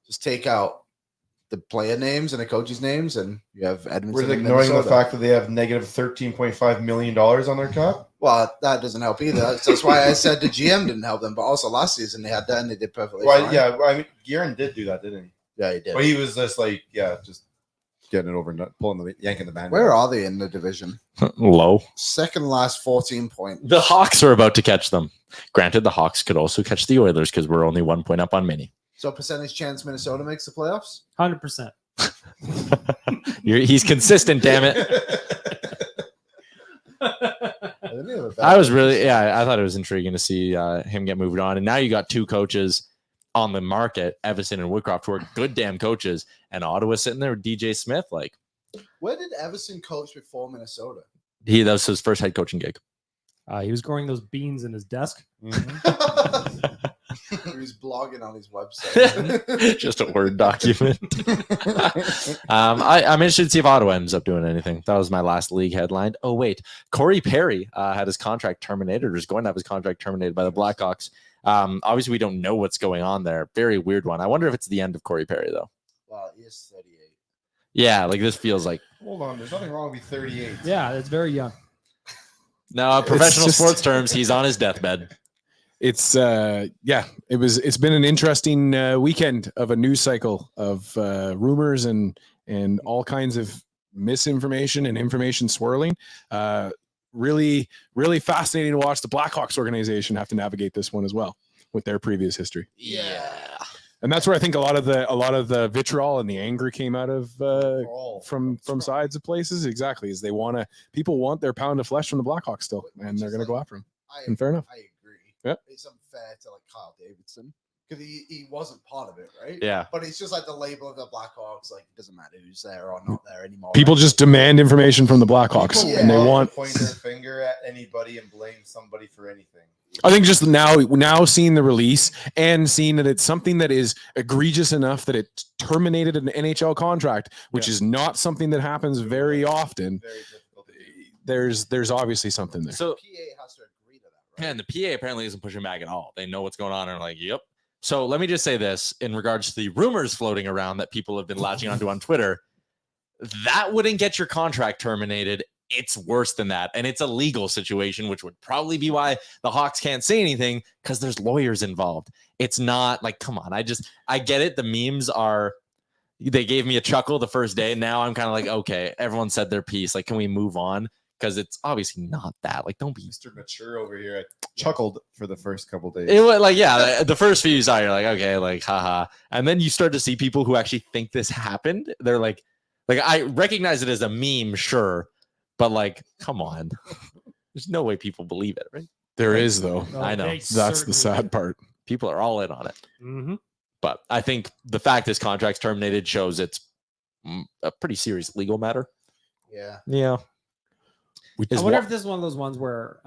Just take out the player names and the coaches' names, and you have Edmonton. We're and ignoring the Minnesota. fact that they have negative $13.5 million on their cap. Well, that doesn't help either. That's why I said the GM didn't help them. But also last season they had that and they did perfectly Well, fine. yeah, I mean, Guerin did do that, didn't he? Yeah, he did. But he was just like, just getting it over, yanking the band. Where are they in the division? Low. Second last 14 points. The Hawks are about to catch them. Granted, the Hawks could also catch the Oilers because we're only 1 point up on Mini. So percentage chance Minnesota makes the playoffs? 100%. He's consistent, damn it. I was really, I thought it was intriguing to see him get moved on. And now you got 2 coaches on the market, Everson and Woodcroft, who are good damn coaches. And Ottawa sitting there with DJ Smith. Like, Where did Everson coach before Minnesota? that was his first head coaching gig. He was growing those beans in his desk. He was blogging on his website. Just a Word document. I'm interested to see if Ottawa ends up doing anything. That was my last league headline. Oh, wait. Corey Perry had his contract terminated, or is going to have his contract terminated by the Blackhawks. Obviously, we don't know what's going on there. Very weird one. I wonder if it's the end of Corey Perry, though. Well, he is 38. Yeah, like this feels like Hold on, there's nothing wrong with 38. Yeah, it's very young. no professional just- sports terms. He's on his deathbed. It's it's been an interesting weekend of a news cycle of rumors and all kinds of misinformation and information swirling. Really fascinating to watch the Blackhawks organization have to navigate this one as well with their previous history. Yeah. And that's where I think a lot of the vitriol and the anger came out of from sides of places. Exactly, is people want their pound of flesh from the Blackhawks still, and they're going to go after him. And fair enough. I agree. Yep. It's unfair to like Kyle Davidson because he wasn't part of it, right? Yeah. But it's just like the label of the Blackhawks. Like it doesn't matter who's there or not there anymore. People just demand information from the Blackhawks, People and they love to want. point their finger at anybody and blame somebody for anything. I think just now seeing the release and seeing that it's something that is egregious enough that it terminated an NHL contract, which is not something that happens very often. There's obviously something there. So PA has to agree to that, right? and the PA apparently isn't pushing back at all. They know what's going on and are like, yep. So let me just say this in regards to the rumors floating around that people have been latching onto on Twitter. That wouldn't get your contract terminated. It's worse than that. And it's a legal situation, which would probably be why the Hawks can't say anything, because there's lawyers involved. It's not like, come on. I get it. The memes they gave me a chuckle the first day. Now I'm kind of like, okay, everyone said their piece. Like, can we move on? Because it's obviously not that. Like, don't be Mr. Mature over here. I chuckled for the first couple days. It was like, yeah, the first few you saw, you're like, okay, like, haha. And then you start to see people who actually think this happened. They're like I recognize it as a meme, sure. But like, come on. There's no way people believe it, right? There is, though. I know. That's the sad part. People are all in on it. Mm-hmm. But I think the fact this contract's terminated shows it's a pretty serious legal matter. Yeah. Yeah. I wonder if this is one of those ones where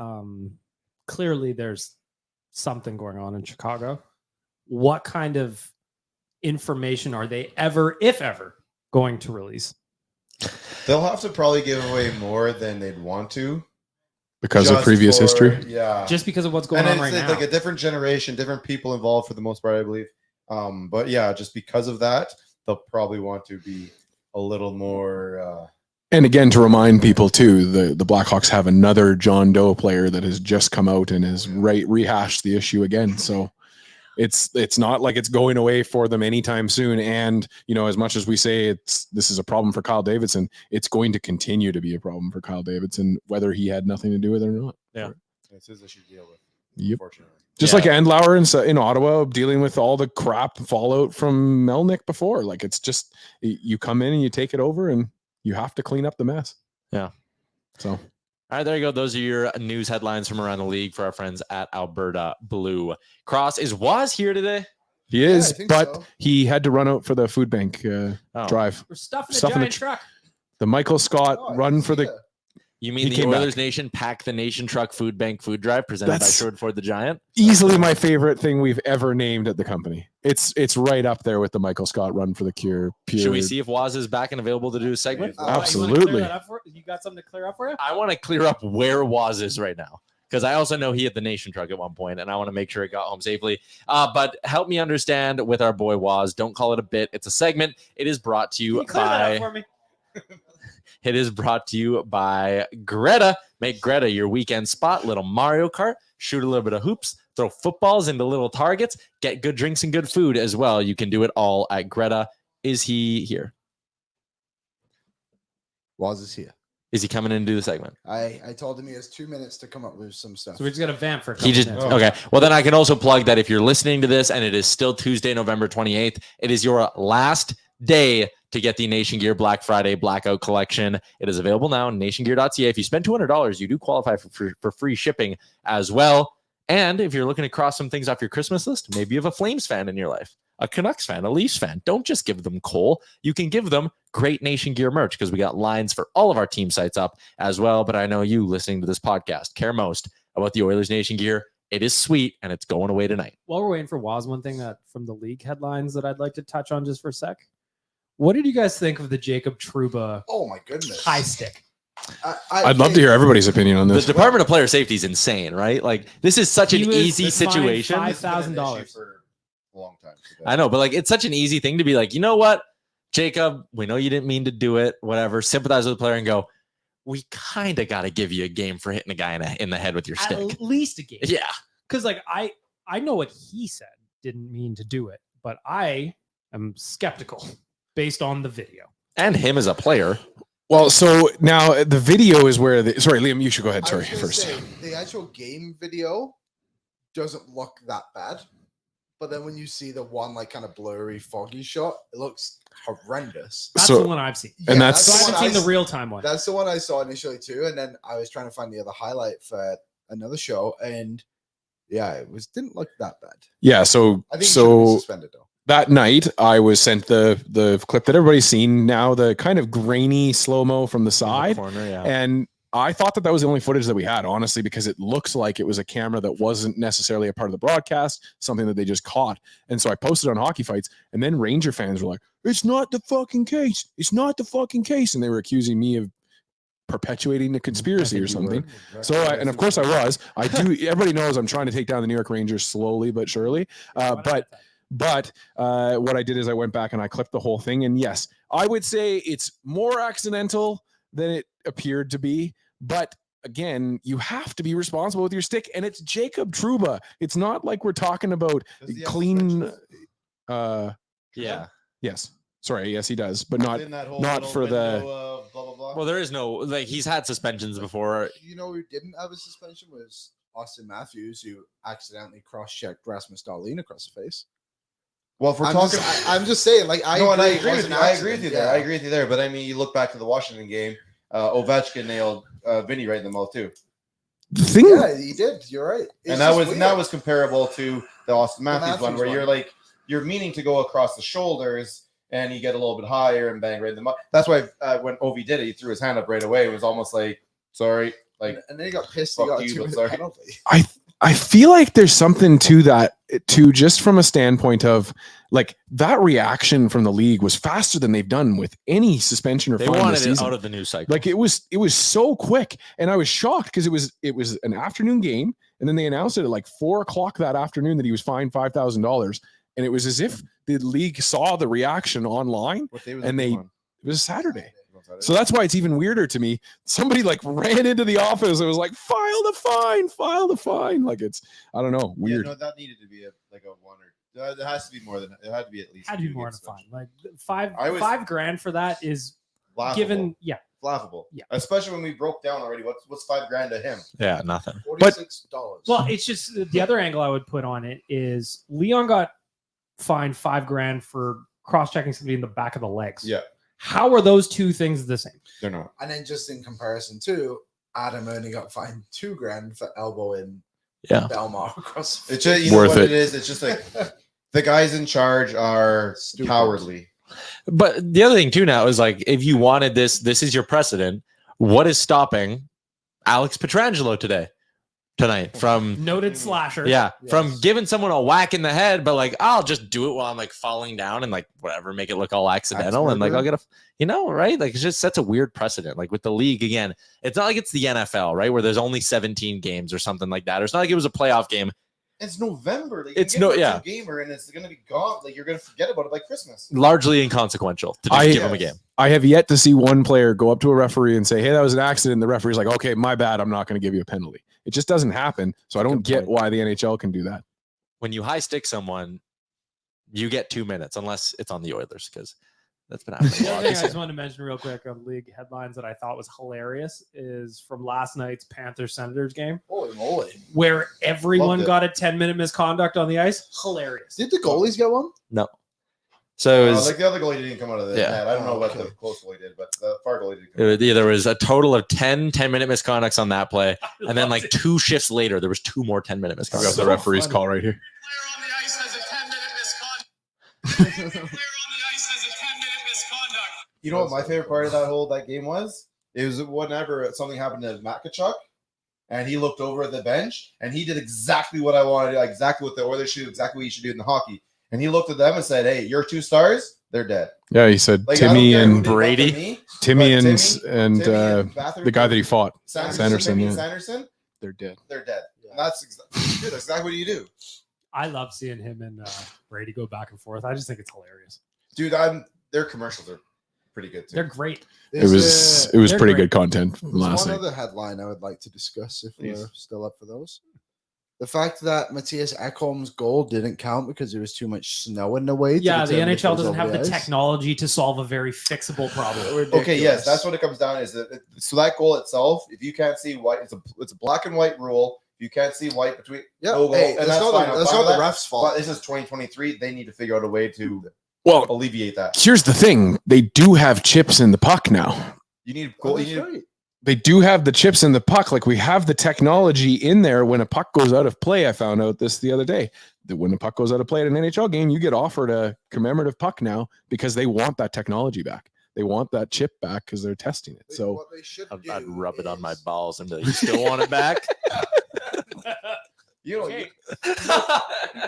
clearly there's something going on in Chicago. What kind of information are they ever, if ever, going to release? They'll have to probably give away more than they'd want to. Because of previous history? Yeah. Just because of what's going on right now. It's like a different generation, different people involved for the most part, I believe. But yeah, just because of that, they'll probably want to be a little more... And again, to remind people too, the Blackhawks have another John Doe player that has just come out and has rehashed the issue again. So it's not like it's going away for them anytime soon. And as much as we say this is a problem for Kyle Davidson, it's going to continue to be a problem for Kyle Davidson, whether he had nothing to do with it or not. Yeah, it's his issue to deal with. Yep. Unfortunately, just like Andlauer in Ottawa dealing with all the crap fallout from Melnick before. Like, it's just you come in and you take it over and you have to clean up the mess. Yeah. So, all right, there you go. Those are your news headlines from around the league for our friends at Alberta Blue. Cross, is Waz here today? He is, I think but so. he had to run out for the food bank drive. We're stuffing a Stuffing giant truck. The Michael Scott Oh, You mean He the came Oilers back. Nation Pack the Nation Truck Food Bank Food Drive presented by That's- Sherwood Ford the Giant? easily my favorite thing we've ever named at the company. It's right up there with the Michael Scott Run for the Cure. Should we see if Waz is back and available to do a segment? Absolutely. You got something to clear up for you? I want to clear up where Waz is right now, because I also know he had the Nation Truck at one point, and I want to make sure it got home safely. But help me understand with our boy Waz. Don't call it a bit. It's a segment. It is brought to you Clear that up by... for me. It is brought to you by Greta. Make Greta your weekend spot. Little Mario Kart. Shoot a little bit of hoops. Throw footballs into little targets. Get good drinks and good food as well. You can do it all at Greta. Is he here? Waz is here. Is he coming in to do the segment? I told him he has 2 minutes to come up with some stuff. So we're just gonna vamp for a He couple just minutes. okay. Well, then I can also plug that if you're listening to this and it is still Tuesday, November 28th, it is your last day to get the Nation Gear Black Friday Blackout Collection. It is available now on nationgear.ca. If you spend $200, you do qualify for free shipping as well. And if you're looking to cross some things off your Christmas list, maybe you have a Flames fan in your life, a Canucks fan, a Leafs fan. Don't just give them coal. You can give them great Nation Gear merch, because we got lines for all of our team sites up as well. But I know you listening to this podcast care most about the Oilers Nation Gear. It is sweet, and it's going away tonight. While we're waiting for Waz, one thing that from the league headlines that I'd like to touch on just for a sec. What did you guys think of the Jacob Trouba Oh my goodness. high stick? I'd love to hear everybody's opinion on The this. Department of Player Safety is insane, right? Like, this is such an He was easy fined situation. $5,000 for a long time. I know, but like, it's such an easy thing to be like, you know what, Jacob, we know you didn't mean to do it, whatever. Sympathize with the player and go, we kind of got to give you a game for hitting a guy in the head with your stick. At least a game. Yeah. Because like I know what he said, didn't mean to do it, but I am skeptical based on the video. And him as a player. Well, so now the video is where sorry, Liam, you should go ahead. I Sorry, was gonna first. say, the actual game video doesn't look that bad, but then when you see the one like kind of blurry, foggy shot, it looks horrendous. That's So- the one I've seen. And Yeah, that's- So I the haven't one seen the s- real time one. That's the one I saw initially too, and then I was trying to find the other highlight for another show, and yeah, didn't look that bad. Yeah, so I think he should be so suspended though. that night I was sent the clip that everybody's seen now, the kind of grainy slow-mo from the side. Corner, yeah. And I thought that was the only footage that we had, honestly, because it looks like it was a camera that wasn't necessarily a part of the broadcast, something that they just caught. And so I posted on Hockey Fights, and then Ranger fans were like, it's not the fucking case. It's not the fucking case. And they were accusing me of perpetuating the conspiracy or something. So, and of course I was. I do. Everybody knows I'm trying to take down the New York Rangers slowly but surely. But what I did is I went back and I clipped the whole thing. And yes, I would say it's more accidental than it appeared to be. But again, you have to be responsible with your stick. And it's Jacob Trouba. It's not like we're talking about clean. Yeah. Yes. Sorry. Yes, he does, but not for the. Blah, blah, blah. Well, there is no, like, he's had suspensions before. You know who didn't have a suspension was Austin Matthews, who accidentally cross-checked Rasmus Dahlin across the face. Well, if we're I'm just saying, like, I agree with you. I agree with you there. I agree with you there. But I mean, you look back to the Washington game, Ovechkin nailed Vinny right in the mouth too. The thing, yeah, he did. You're right. And that was comparable to the Austin Matthews one, where you're meaning to go across the shoulders. And you get a little bit higher and bang right in the mouth. That's why when Ovi did it, he threw his hand up right away. It was almost like, sorry. Like, and then he got pissed. He got a 2-minute penalty. I feel like there's something to that, too, just from a standpoint of, like, that reaction from the league was faster than they've done with any suspension or fine this season. They wanted it out of the news cycle. Like, it was so quick, and I was shocked because it was an afternoon game, and then they announced it at like 4:00 that afternoon that he was fined $5,000, and it was as if the league saw the reaction online, and it was Saturday. So that's why it's even weirder to me. Somebody like ran into the office and was like, file the fine. Like, it's, I don't know, weird. Yeah, no, that needed to be a one or it has to be more than it had to be at least. Had to be more than a fine. Like $5,000 for that is laughable. Given, yeah, laughable. Yeah, especially when we broke down already. What's $5,000 to him? Yeah, nothing. $46. Well, it's just the other angle I would put on it is Leon got fined $5,000 for cross-checking somebody in the back of the legs. Yeah. How are those two things the same? They're not. And then just in comparison to Adam only got fined $2,000 for elbowing Belmar across. It's just, you know what it is. It's just like the guys in charge are cowardly. But the other thing too now is, like, if you wanted this is your precedent. What is stopping Alex Pietrangelo tonight from noted slasher? Yeah, yes. From giving someone a whack in the head, but like, I'll just do it while I'm like falling down and like whatever, make it look all accidental, and like I'll get right? Like, it just sets a weird precedent. Like with the league again, it's not like it's the NFL, right, where there's only 17 games or something like that. Or it's not like it was a playoff game. It's November. Like, it's gamer, and it's gonna be gone. Like, you're gonna forget about it like Christmas. Largely inconsequential to just give them a game. I have yet to see one player go up to a referee and say, "Hey, that was an accident." And the referee's like, "Okay, my bad. I'm not going to give you a penalty." It just doesn't happen. So I don't get why the NHL can do that. When you high stick someone, you get 2 minutes, unless it's on the Oilers, because that's been happening. The other thing I just wanted to mention real quick on league headlines that I thought was hilarious is from last night's Panthers-Senators game. Holy moly. Where everyone got a 10-minute misconduct on the ice. Hilarious. Did the goalies get one? No. So it was, like the other goalie didn't come out of the net. I don't know what the close goalie did, but the far goalie did come out. There was a total of 10-minute misconducts on that play. And then like 2 shifts later, there was 2 more 10-minute misconducts. I got the referee's call right here. Player on the ice has a 10-minute misconduct. You know what my favorite part of that game was? It was whenever something happened to Matt Tkachuk, and he looked over at the bench, and he did exactly what I wanted, exactly what the Oilers should do, exactly what you should do in the hockey. And he looked at them and said, "Hey, your 2 stars, they're dead." Yeah, he said like, Timmy and Brady, Timmy and the guy that he fought, Sanderson. They're dead. They're dead. Yeah. And that's exactly what you do. I love seeing him and Brady go back and forth. I just think it's hilarious, dude. Their commercials are pretty good too. They're great. It was pretty good content last night. One other headline I would like to discuss if we're still up for those. The fact that Matthias Ekholm's goal didn't count because there was too much snow in the way. Yeah, the NHL doesn't have the technology to solve a very fixable problem. Okay, yes, that's what it comes down to. So that goal itself, if you can't see white, it's a black and white rule. If you can't see white between that's not the ref's fault. But this is 2023. They need to figure out a way to alleviate that. Here's the thing: they do have chips in the puck now. You need goal. They do have the chips in the puck. Like, we have the technology in there. When a puck goes out of play, I found out this the other day, that when a puck goes out of play at an NHL game, you get offered a commemorative puck now because they want that technology back. they want that chip back because they're testing it. So what they should do I'd rub it on my is- balls and be like, you still want it back? You know, Okay.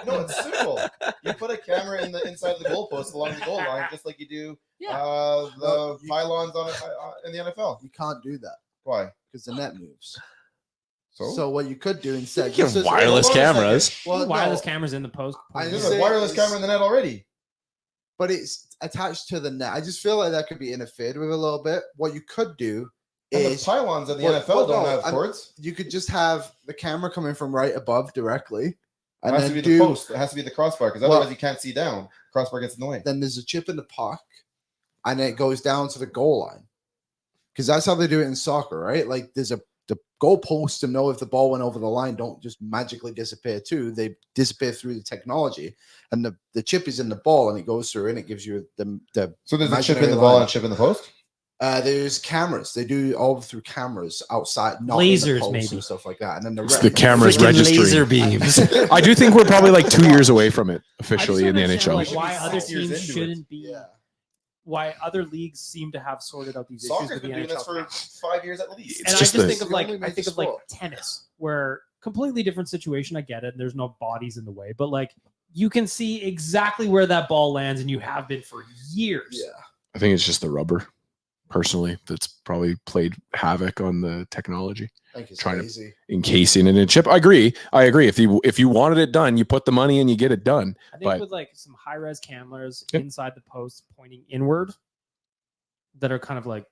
no, it's simple. You put a camera in the inside of the goalpost along the goal line, just like you do the pylons on it in the NFL. You can't do that Why? because the net moves. So, So what you could do instead, You have wireless cameras. Well, wireless no, cameras in the post. I there's just a say wireless it's- camera in the net already. but it's attached to the net. I just feel like that could be interfered with a little bit. What you could do And the is pylons in the Well, NFL don't no, have I'm- cords. you could just have the camera coming from right above directly, It and has to then be the do. post. It has to be the crossbar because Well- otherwise you can't see down. Crossbar gets in the way. Then there's a chip in the puck, and it goes down to the goal line. Because that's how they do it in soccer, right? Like there's the goal post to know if the ball went over the line don't just magically disappear too. They disappear through the technology, and the chip is in the ball and it goes through and it gives you the So there's a chip in imaginary the ball line. and a chip in the post. There's cameras. They do all through cameras outside, not Lasers, in the post maybe. and stuff like that. And then the It's ref- the cameras Freaking registering. laser beams. I do think we're probably like 2 years away from it I just officially in the don't understand, NHL. Like, why Should be other 6 years teams into it. shouldn't be? Yeah. Why other leagues seem to have sorted out these issues Soccer's with the been doing this NHL? for 5 years at least. It's And I just just the- think of like It only I makes think the of like sport. tennis, where completely different situation. I get it. There's no bodies in the way, but like you can see exactly where that ball lands, and you have been for years. Yeah. I think it's just the rubber, personally, that's probably played havoc on the technology, I think it's Trying to- lazy. encasing it in a chip. I agree. If you wanted it done, you put the money in, you get it done. I think But- with like some high res cameras Yeah. inside the post pointing inward, that are kind of like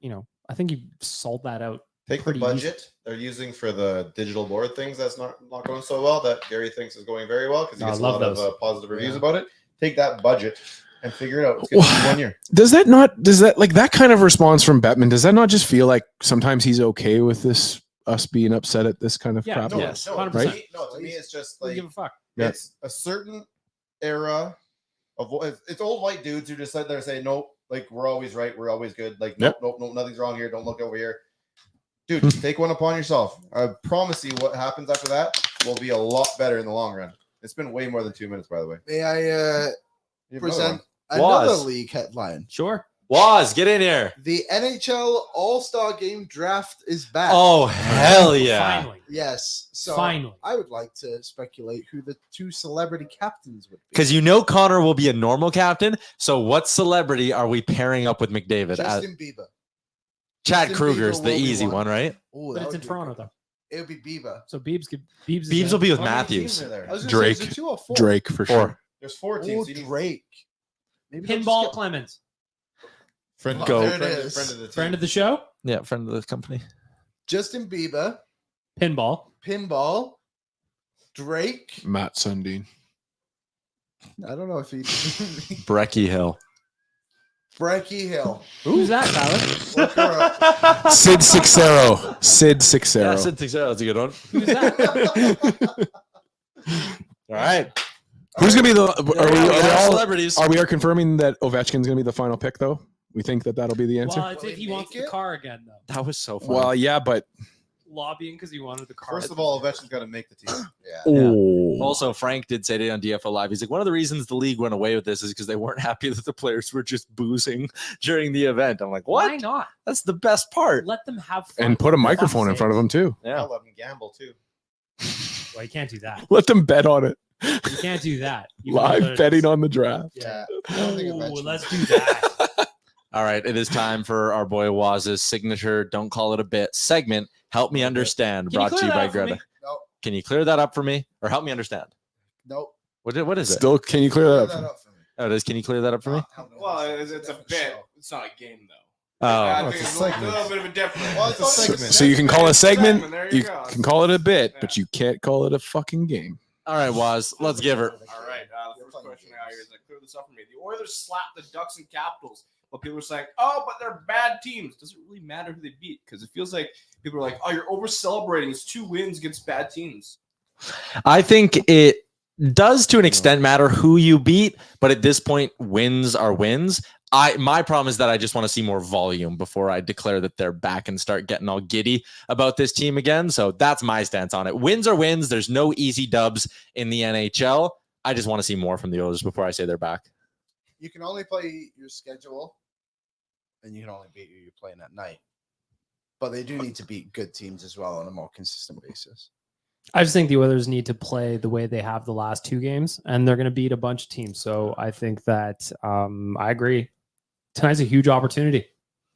I think you sold that out. Take the pretty budget they're using for the digital board things that's not going so well that Gary thinks is going very well because he No, I gets a love lot of those. positive reviews Yeah. about it. Take that budget and figure it out. It's going to be 1 year. Does that like that kind of response from Bettman? Does that not just feel like sometimes he's okay with this, us being upset at this kind of Yeah, crap? No, Yes, no, 100%. to me, it's just Don't like give a fuck. Yeah. it's a certain era of it's old white dudes who just sit there and say nope, like we're always right, we're always good, like nope, nope, nope, nothing's wrong here, don't look over here. Dude, take one upon yourself. I promise you what happens after that will be a lot better in the long run. It's been way more than 2 minutes, by the way. May I You have another present one. another Was. league headline? Sure. Waz, get in here. The NHL All-Star Game Draft is back. Oh, hell yeah. Finally. Yes. So Finally. I would like to speculate who the two celebrity captains would be. Because Connor will be a normal captain. So what celebrity are we pairing up with McDavid? Justin Bieber. Chad Justin Kruger's Bieber the will be easy one, right? Oh, But that it's in would be Toronto good. though. It would be Bieber. So Biebs Biebs will be with How many Matthews. teams are there? I was gonna Drake. say, is it 2 or 4? Drake for sure. Or There's 4 teams. Oh, so you need- Drake. Maybe they'll just Pinball get- Clemens, Friend, Go. friend, There it friend, is. friend of the team. friend of the show. yeah, friend of the company. Justin Bieber, Pinball. Pinball, Drake. Matt Sundin. I don't know if he. Brecky Hill. Brekkie Hill. Who's that, Tyler? Look her up. Sid Sixero. Sid Yeah, Sixero. Sid Teixeira, that's a good one. Who's that? All right. Who's gonna be the? Are Are celebrities? we confirming that Ovechkin's gonna be the final pick though? We think that'll be the answer. Well, it's Will if he he wants make the it? car again, though. That was so funny. Well, yeah, but Lobbying because he wanted the car. First of all, Ovechkin's got to make the team. Yeah. oh, Also, Frank did say today on DFO Live, he's like, one of the reasons the league went away with this is because they weren't happy that the players were just boozing during the event. I'm like, Why what? not? That's the best part. Let them have fun. and put a microphone in front of him too. I Yeah. let him gamble too. Well, you can't do that. Let them bet on it. You can't do that. Even though Live there's- betting on the draft. Yeah. I don't think Ooh, Ovechkin- let's do that. All right. It is time for our boy Waz's signature Don't Call It a Bit segment. Help me understand. Can you Brought to clear you that by up for me? Greta. Nope. Can you clear that up for me? Or help me understand? Nope. What is it? Still, can you clear that up? for me? for me. Oh, it is. Can you clear that up for me? Well, it's a bit. It's not a game, though. Oh, I it's think a it's a segment. little bit of a difference. Well, it's a segment. So you can call it a segment. There You go. can call it a bit, Yeah. but you can't call it a fucking game. all right, Waz. Let's give her. All right. The first question I got here is like, clear this up for me. The Oilers slapped the Ducks and Capitals, but people are saying, "Oh, but they're bad teams." Does it really matter who they beat? Because it feels like people are like, "Oh, you're over celebrating. It's 2 wins against bad teams." I think it does to an extent matter who you beat, but at this point, wins are wins. My problem is that I just want to see more volume before I declare that they're back and start getting all giddy about this team again. So that's my stance on it. Wins are wins. There's no easy dubs in the NHL. I just want to see more from the Oilers before I say they're back. You can only play your schedule and you can only beat who you're playing at night. But they do need to beat good teams as well on a more consistent basis. I just think the Oilers need to play the way they have the last 2 games, and they're going to beat a bunch of teams. So I think that I agree. Tonight's a huge opportunity.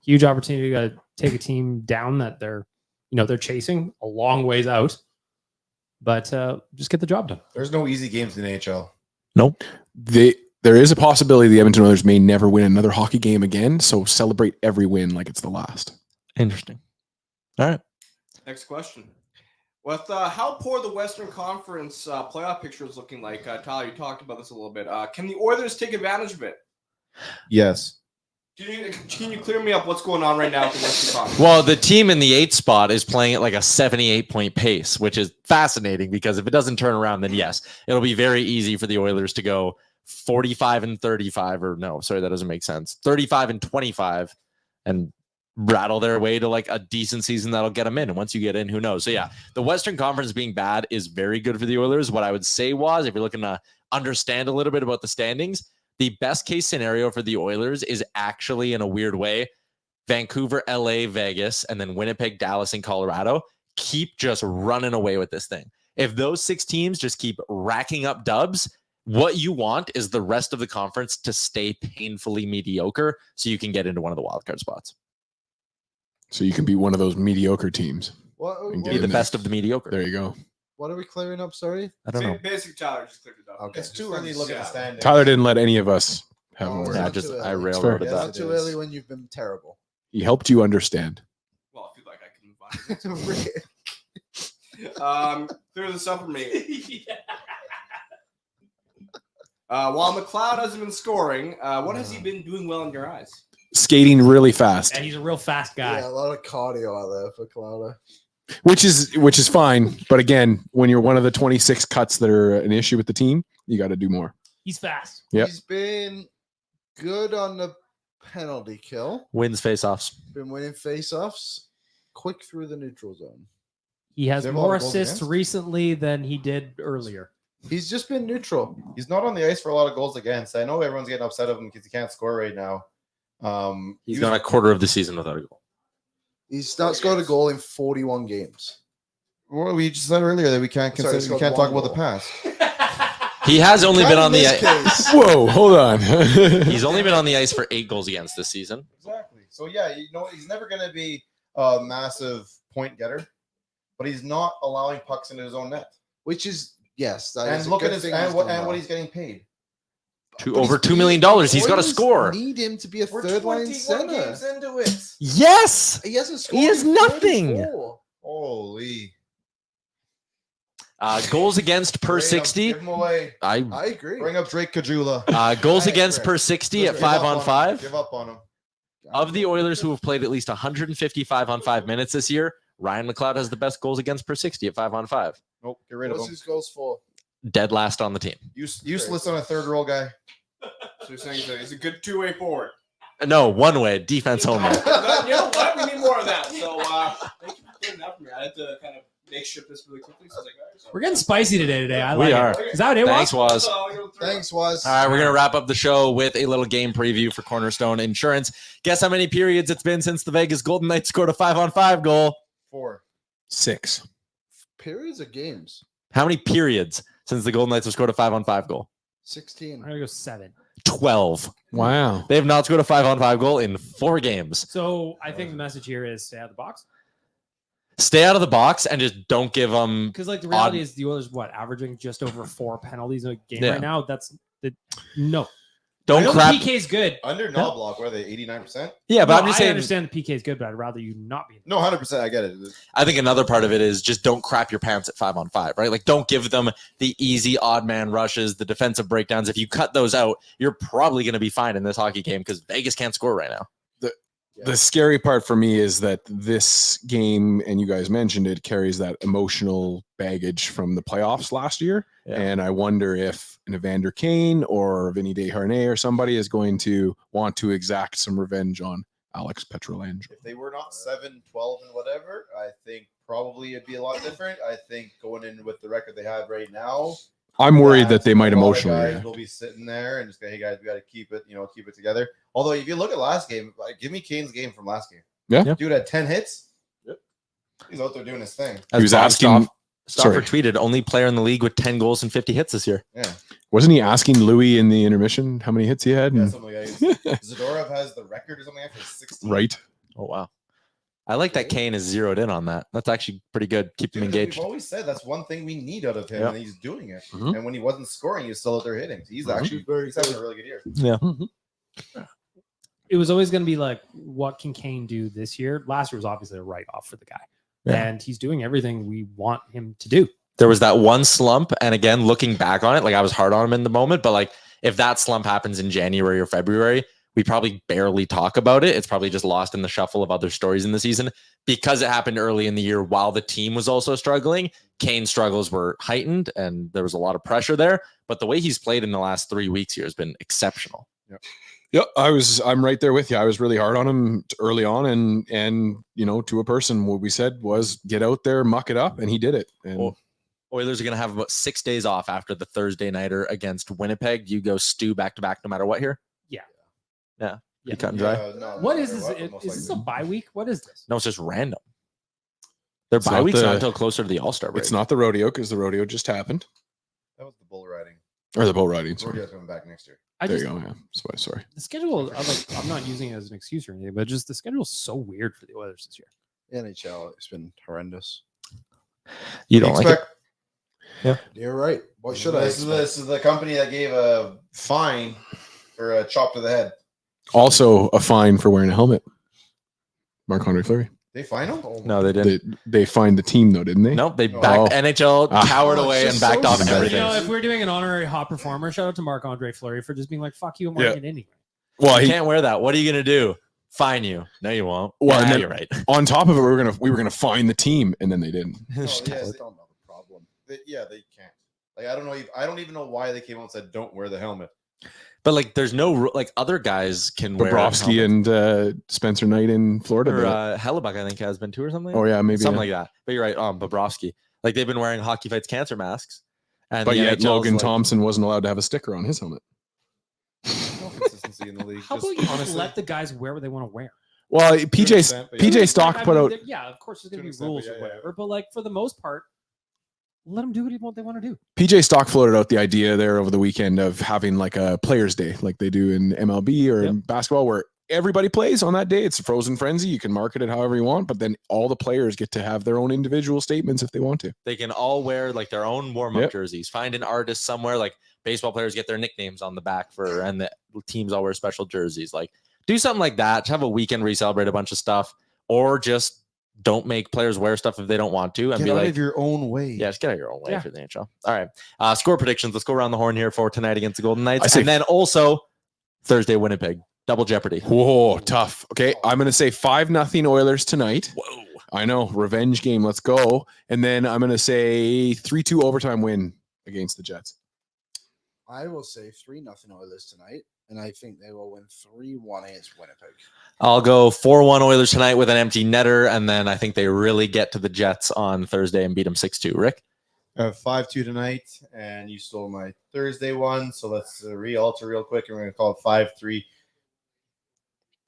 Huge opportunity to take a team down that they're chasing a long ways out. But just get the job done. There's no easy games in the NHL. Nope. There is a possibility the Edmonton Oilers may never win another hockey game again. So celebrate every win like it's the last. Interesting. All right. Next question. With how poor the Western Conference playoff picture is looking like, Tyler, you talked about this a little bit. Can the Oilers take advantage of it? Yes. Can you clear me up what's going on right now with the Western Conference? Well, the team in the 8th spot is playing at like a 78-point pace, which is fascinating because if it doesn't turn around, then yes, it'll be very easy for the Oilers to go 45-35, or no, sorry, that doesn't make sense. 35-25 and rattle their way to like a decent season that'll get them in. And once you get in, who knows? So yeah, the Western Conference being bad is very good for the Oilers. What I would say was, if you're looking to understand a little bit about the standings, the best case scenario for the Oilers is actually, in a weird way, Vancouver, LA, Vegas, and then Winnipeg, Dallas, and Colorado keep just running away with this thing. If those 6 teams just keep racking up dubs, what you want is the rest of the conference to stay painfully mediocre so you can get into one of the wildcard spots. So you can be one of those mediocre teams. Be the best of the mediocre. There you go. What are we clearing up? Sorry, I don't know. Basically, Tyler just cleared it up. Okay. It's too early to look at the standings. Tyler didn't let any of us have a Oh, word. Yeah, not just too I early. railroaded Yes, that. Not too early when you've been terrible. He helped you understand. Well, if you'd like, I can move on. Clear this up for me. While McLeod hasn't been scoring, what has he been doing well in your eyes? Skating really fast, And he's a real fast guy. Yeah, a lot of cardio out there for Clouder. which is fine. But again, when you're one of the 26 cuts that are an issue with the team, you got to do more. He's fast. Yep. He's been good on the penalty kill. Wins faceoffs. Been winning faceoffs. Quick through the neutral zone. He has They have a lot more of goals assists against? recently than he did earlier. He's just been neutral. He's not on the ice for a lot of goals against. I know everyone's getting upset of him because he can't score right now. He's gone a quarter of the season without a goal. He's not scored a goal in 41 games. Well, we just said earlier that we can't Sorry, consider, he's we got can't talk one about the goal. past. He has only Not been in on the this case. Whoa, hold on. He's only been on the ice for 8 goals against this season. Exactly. So yeah, he's never going to be a massive point getter, but he's not allowing pucks into his own net. Which is, yes. That And is a look good at his thing and he's what done well. he's getting paid. Over $2 million. The He's got to Oilers score. Need him to be a We're third line 21 center. games into it. Yes. He hasn't scored. He has in nothing. 34. Holy. Goals against per Trade him. 60. Give him away. I agree. Bring up Drake Kajula. Goals I against agree. per 60 at Give 5 up on him. 5. Give up on him. Of the Oilers who have played at least 155 on 5 minutes this year, Ryan McLeod has the best goals against per 60 at 5 on 5. Nope. Get rid of What's him. his goals for? Dead last on the team. Useless on a third roll guy. So you're saying he's a good two-way forward. No, one way, defense only. You know what? We need more of that. So thank you for clearing that for me. I had to kind of make shift this really quickly. So I was like, all right, so We're getting spicy today. I We like are. it. Is that what it Thanks, was? Waz. So I'll go through it. Thanks, Waz. All right, we're going to wrap up the show with a little game preview for Cornerstone Insurance. Guess how many periods it's been since the Vegas Golden Knights scored a 5 on 5 goal? 4. 6. Periods of games. How many periods since the Golden Knights have scored a 5 on 5 goal? 16. I'm gonna go 7. 12. Wow. They have not scored a 5 on 5 goal in 4 games. So I think the message here is stay out of the box. Stay out of the box and just don't give them. Because like the reality is the Oilers averaging just over 4 penalties a game Yeah. right now. That's the no. Don't I know crap. the PK is good. Under knob block, what are they? 89%? Yeah, but No, I'm just I saying. understand the PK is good, but I'd rather you not be. No, 100%. I get it. I think another part of it is just don't crap your pants at 5 on 5, right? Like don't give them the easy odd man rushes, the defensive breakdowns. If you cut those out, you're probably going to be fine in this hockey game because Vegas can't score right now. The scary part for me is that this game, and you guys mentioned it, carries that emotional baggage from the playoffs last year. Yeah. And I wonder if an Evander Kane or Vinny Desharnais or somebody is going to want to exact some revenge on Alex Pietrangelo. If they were not 7, 12, and whatever, I think probably it'd be a lot different. I think going in with the record they have right now, I'm worried that they might A lot of emotionally guys react. will be sitting there and just go, hey guys, we got to keep it, keep it together. Although if you look at last game, like, give me Kane's game from last game. Yeah. Dude had 10 hits. Yep. He's out there doing his thing. As He was Bob asking. Stauffer tweeted, only player in the league with 10 goals and 50 hits this year. Yeah. Wasn't he asking Louis in the intermission how many hits he had? Yeah, And- something like that. Zadorov has the record or something after 16. right. Oh, wow. I like that Kane is zeroed in on that. That's actually pretty good. Keep him Dude, engaged. we've always said that's one thing we need out of him, Yeah. and he's doing it. Mhm. And when he wasn't scoring, he was still out there hitting. He's actually he's having a really good year. Yeah. It was always going to be like, what can Kane do this year? Last year was obviously a write-off for the guy. Yeah. And he's doing everything we want him to do. There was that one slump. And again, looking back on it, like I was hard on him in the moment, but like if that slump happens in January or February, we probably barely talk about it. It's probably just lost in the shuffle of other stories in the season because it happened early in the year while the team was also struggling. Kane's struggles were heightened and there was a lot of pressure there. But the way he's played in the last 3 weeks here has been exceptional. Yeah, I'm right there with you. I was really hard on him early on, and to a person, what we said was get out there, muck it up, and he did it. And Oilers are going to have about 6 days off after the Thursday nighter against Winnipeg. Do you go stew back to back no matter what here? Yeah. Yeah. Yeah. You cut and dry? No, What no is matter this? what, most Is this a likely. bye week? What is this? No, it's just random. Their It's bye not week's the- not until closer to the All-Star break. it's not the rodeo because the rodeo just happened, That was the bull riding. or the boat riding. Sorry. Rodeo's coming back next year. There you go. Yeah. Sorry. The schedule, I'm not using it as an excuse or anything, but just the schedule is so weird for the Oilers this year. The NHL, it's been horrendous. You don't like it? You're right. What should I This is the company that gave a fine for a chop to the head. Also, a fine for wearing a helmet. Marc-Andre Fleury. They fine him? No, they didn't. They fined the team though, didn't they? Nope, they Oh. backed NHL, Ah. cowered Oh, it's away, and just backed so off sad. everything. You know, if we're doing an honorary hot performer, shout out to Marc-Andre Fleury for just being like, fuck you, I'm wearing it anyway. Well, You he, can't wear that. What are you gonna do? Fine you? No, you won't. Well, Well, and then- you're right. on top of it, we were gonna fine the team, and then they didn't. Oh, Just- yeah, That's not a problem. they can't. Like I don't even know why they came out and said don't wear the helmet. But like, there's no like other guys can wear Bobrovsky helmets. and Spencer Knight in Florida. Or did it. Hellebuck, I think, has been too or something. Oh yeah, maybe. something Yeah. like that. But you're right. Bobrovsky. Like they've been wearing Hockey Fights Cancer masks, and But the yet NHL's Logan like, Thompson wasn't allowed to have a sticker on his helmet. No consistency in the league. How about you just let the guys wear what they want to wear? Well, extent, but PJ yeah. Stock Like, put out. Yeah, of course, there's going To to an be rules extent, or but yeah, whatever, but like for the most part, let them do what they want to do. PJ Stock floated out the idea there over the weekend of having like a players' day, like they do in MLB or in basketball, where everybody plays on that day. It's a frozen frenzy. You can market it however you want, but then all the players get to have their own individual statements if they want to. they can all wear like their own warm-up Yep. jerseys. Find an artist somewhere. Like baseball players get their nicknames on the back and the teams all wear special jerseys. Like do something like that. Just have a weekend where you celebrate a bunch of stuff, or just don't make players wear stuff if they don't want to, and Get be out like, of your own way. yeah, just get out of your own way Yeah. for the NHL. All right. Score predictions. Let's go around the horn here for tonight against the Golden Knights. I say- And then also Thursday, Winnipeg. Double jeopardy. Whoa, tough. Okay, I'm gonna say 5-0 Oilers tonight. Whoa. I know, revenge game. Let's go. And then I'm gonna say 3-2 overtime win against the Jets. I will say 3-0 Oilers tonight, and I think they will win 3-1 against Winnipeg. I'll go 4-1 Oilers tonight with an empty netter, and then I think they really get to the Jets on Thursday and beat them 6-2. Rick? 5-2 tonight, and you stole my Thursday one, so let's re-alter real quick, and we're gonna call it 5-3.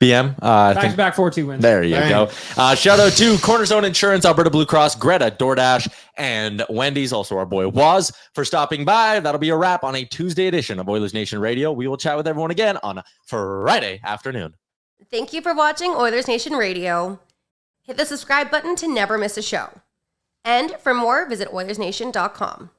BM? I Back think to back 4-2 wins. there you Bang. go. Shout out to Cornerstone Insurance, Alberta Blue Cross, Greta, DoorDash, and Wendy's. Also, our boy Waz for stopping by. That'll be a wrap on a Tuesday edition of Oilers Nation Radio. We will chat with everyone again on Friday afternoon. Thank you for watching Oilers Nation Radio. Hit the subscribe button to never miss a show. And for more, visit OilersNation.com.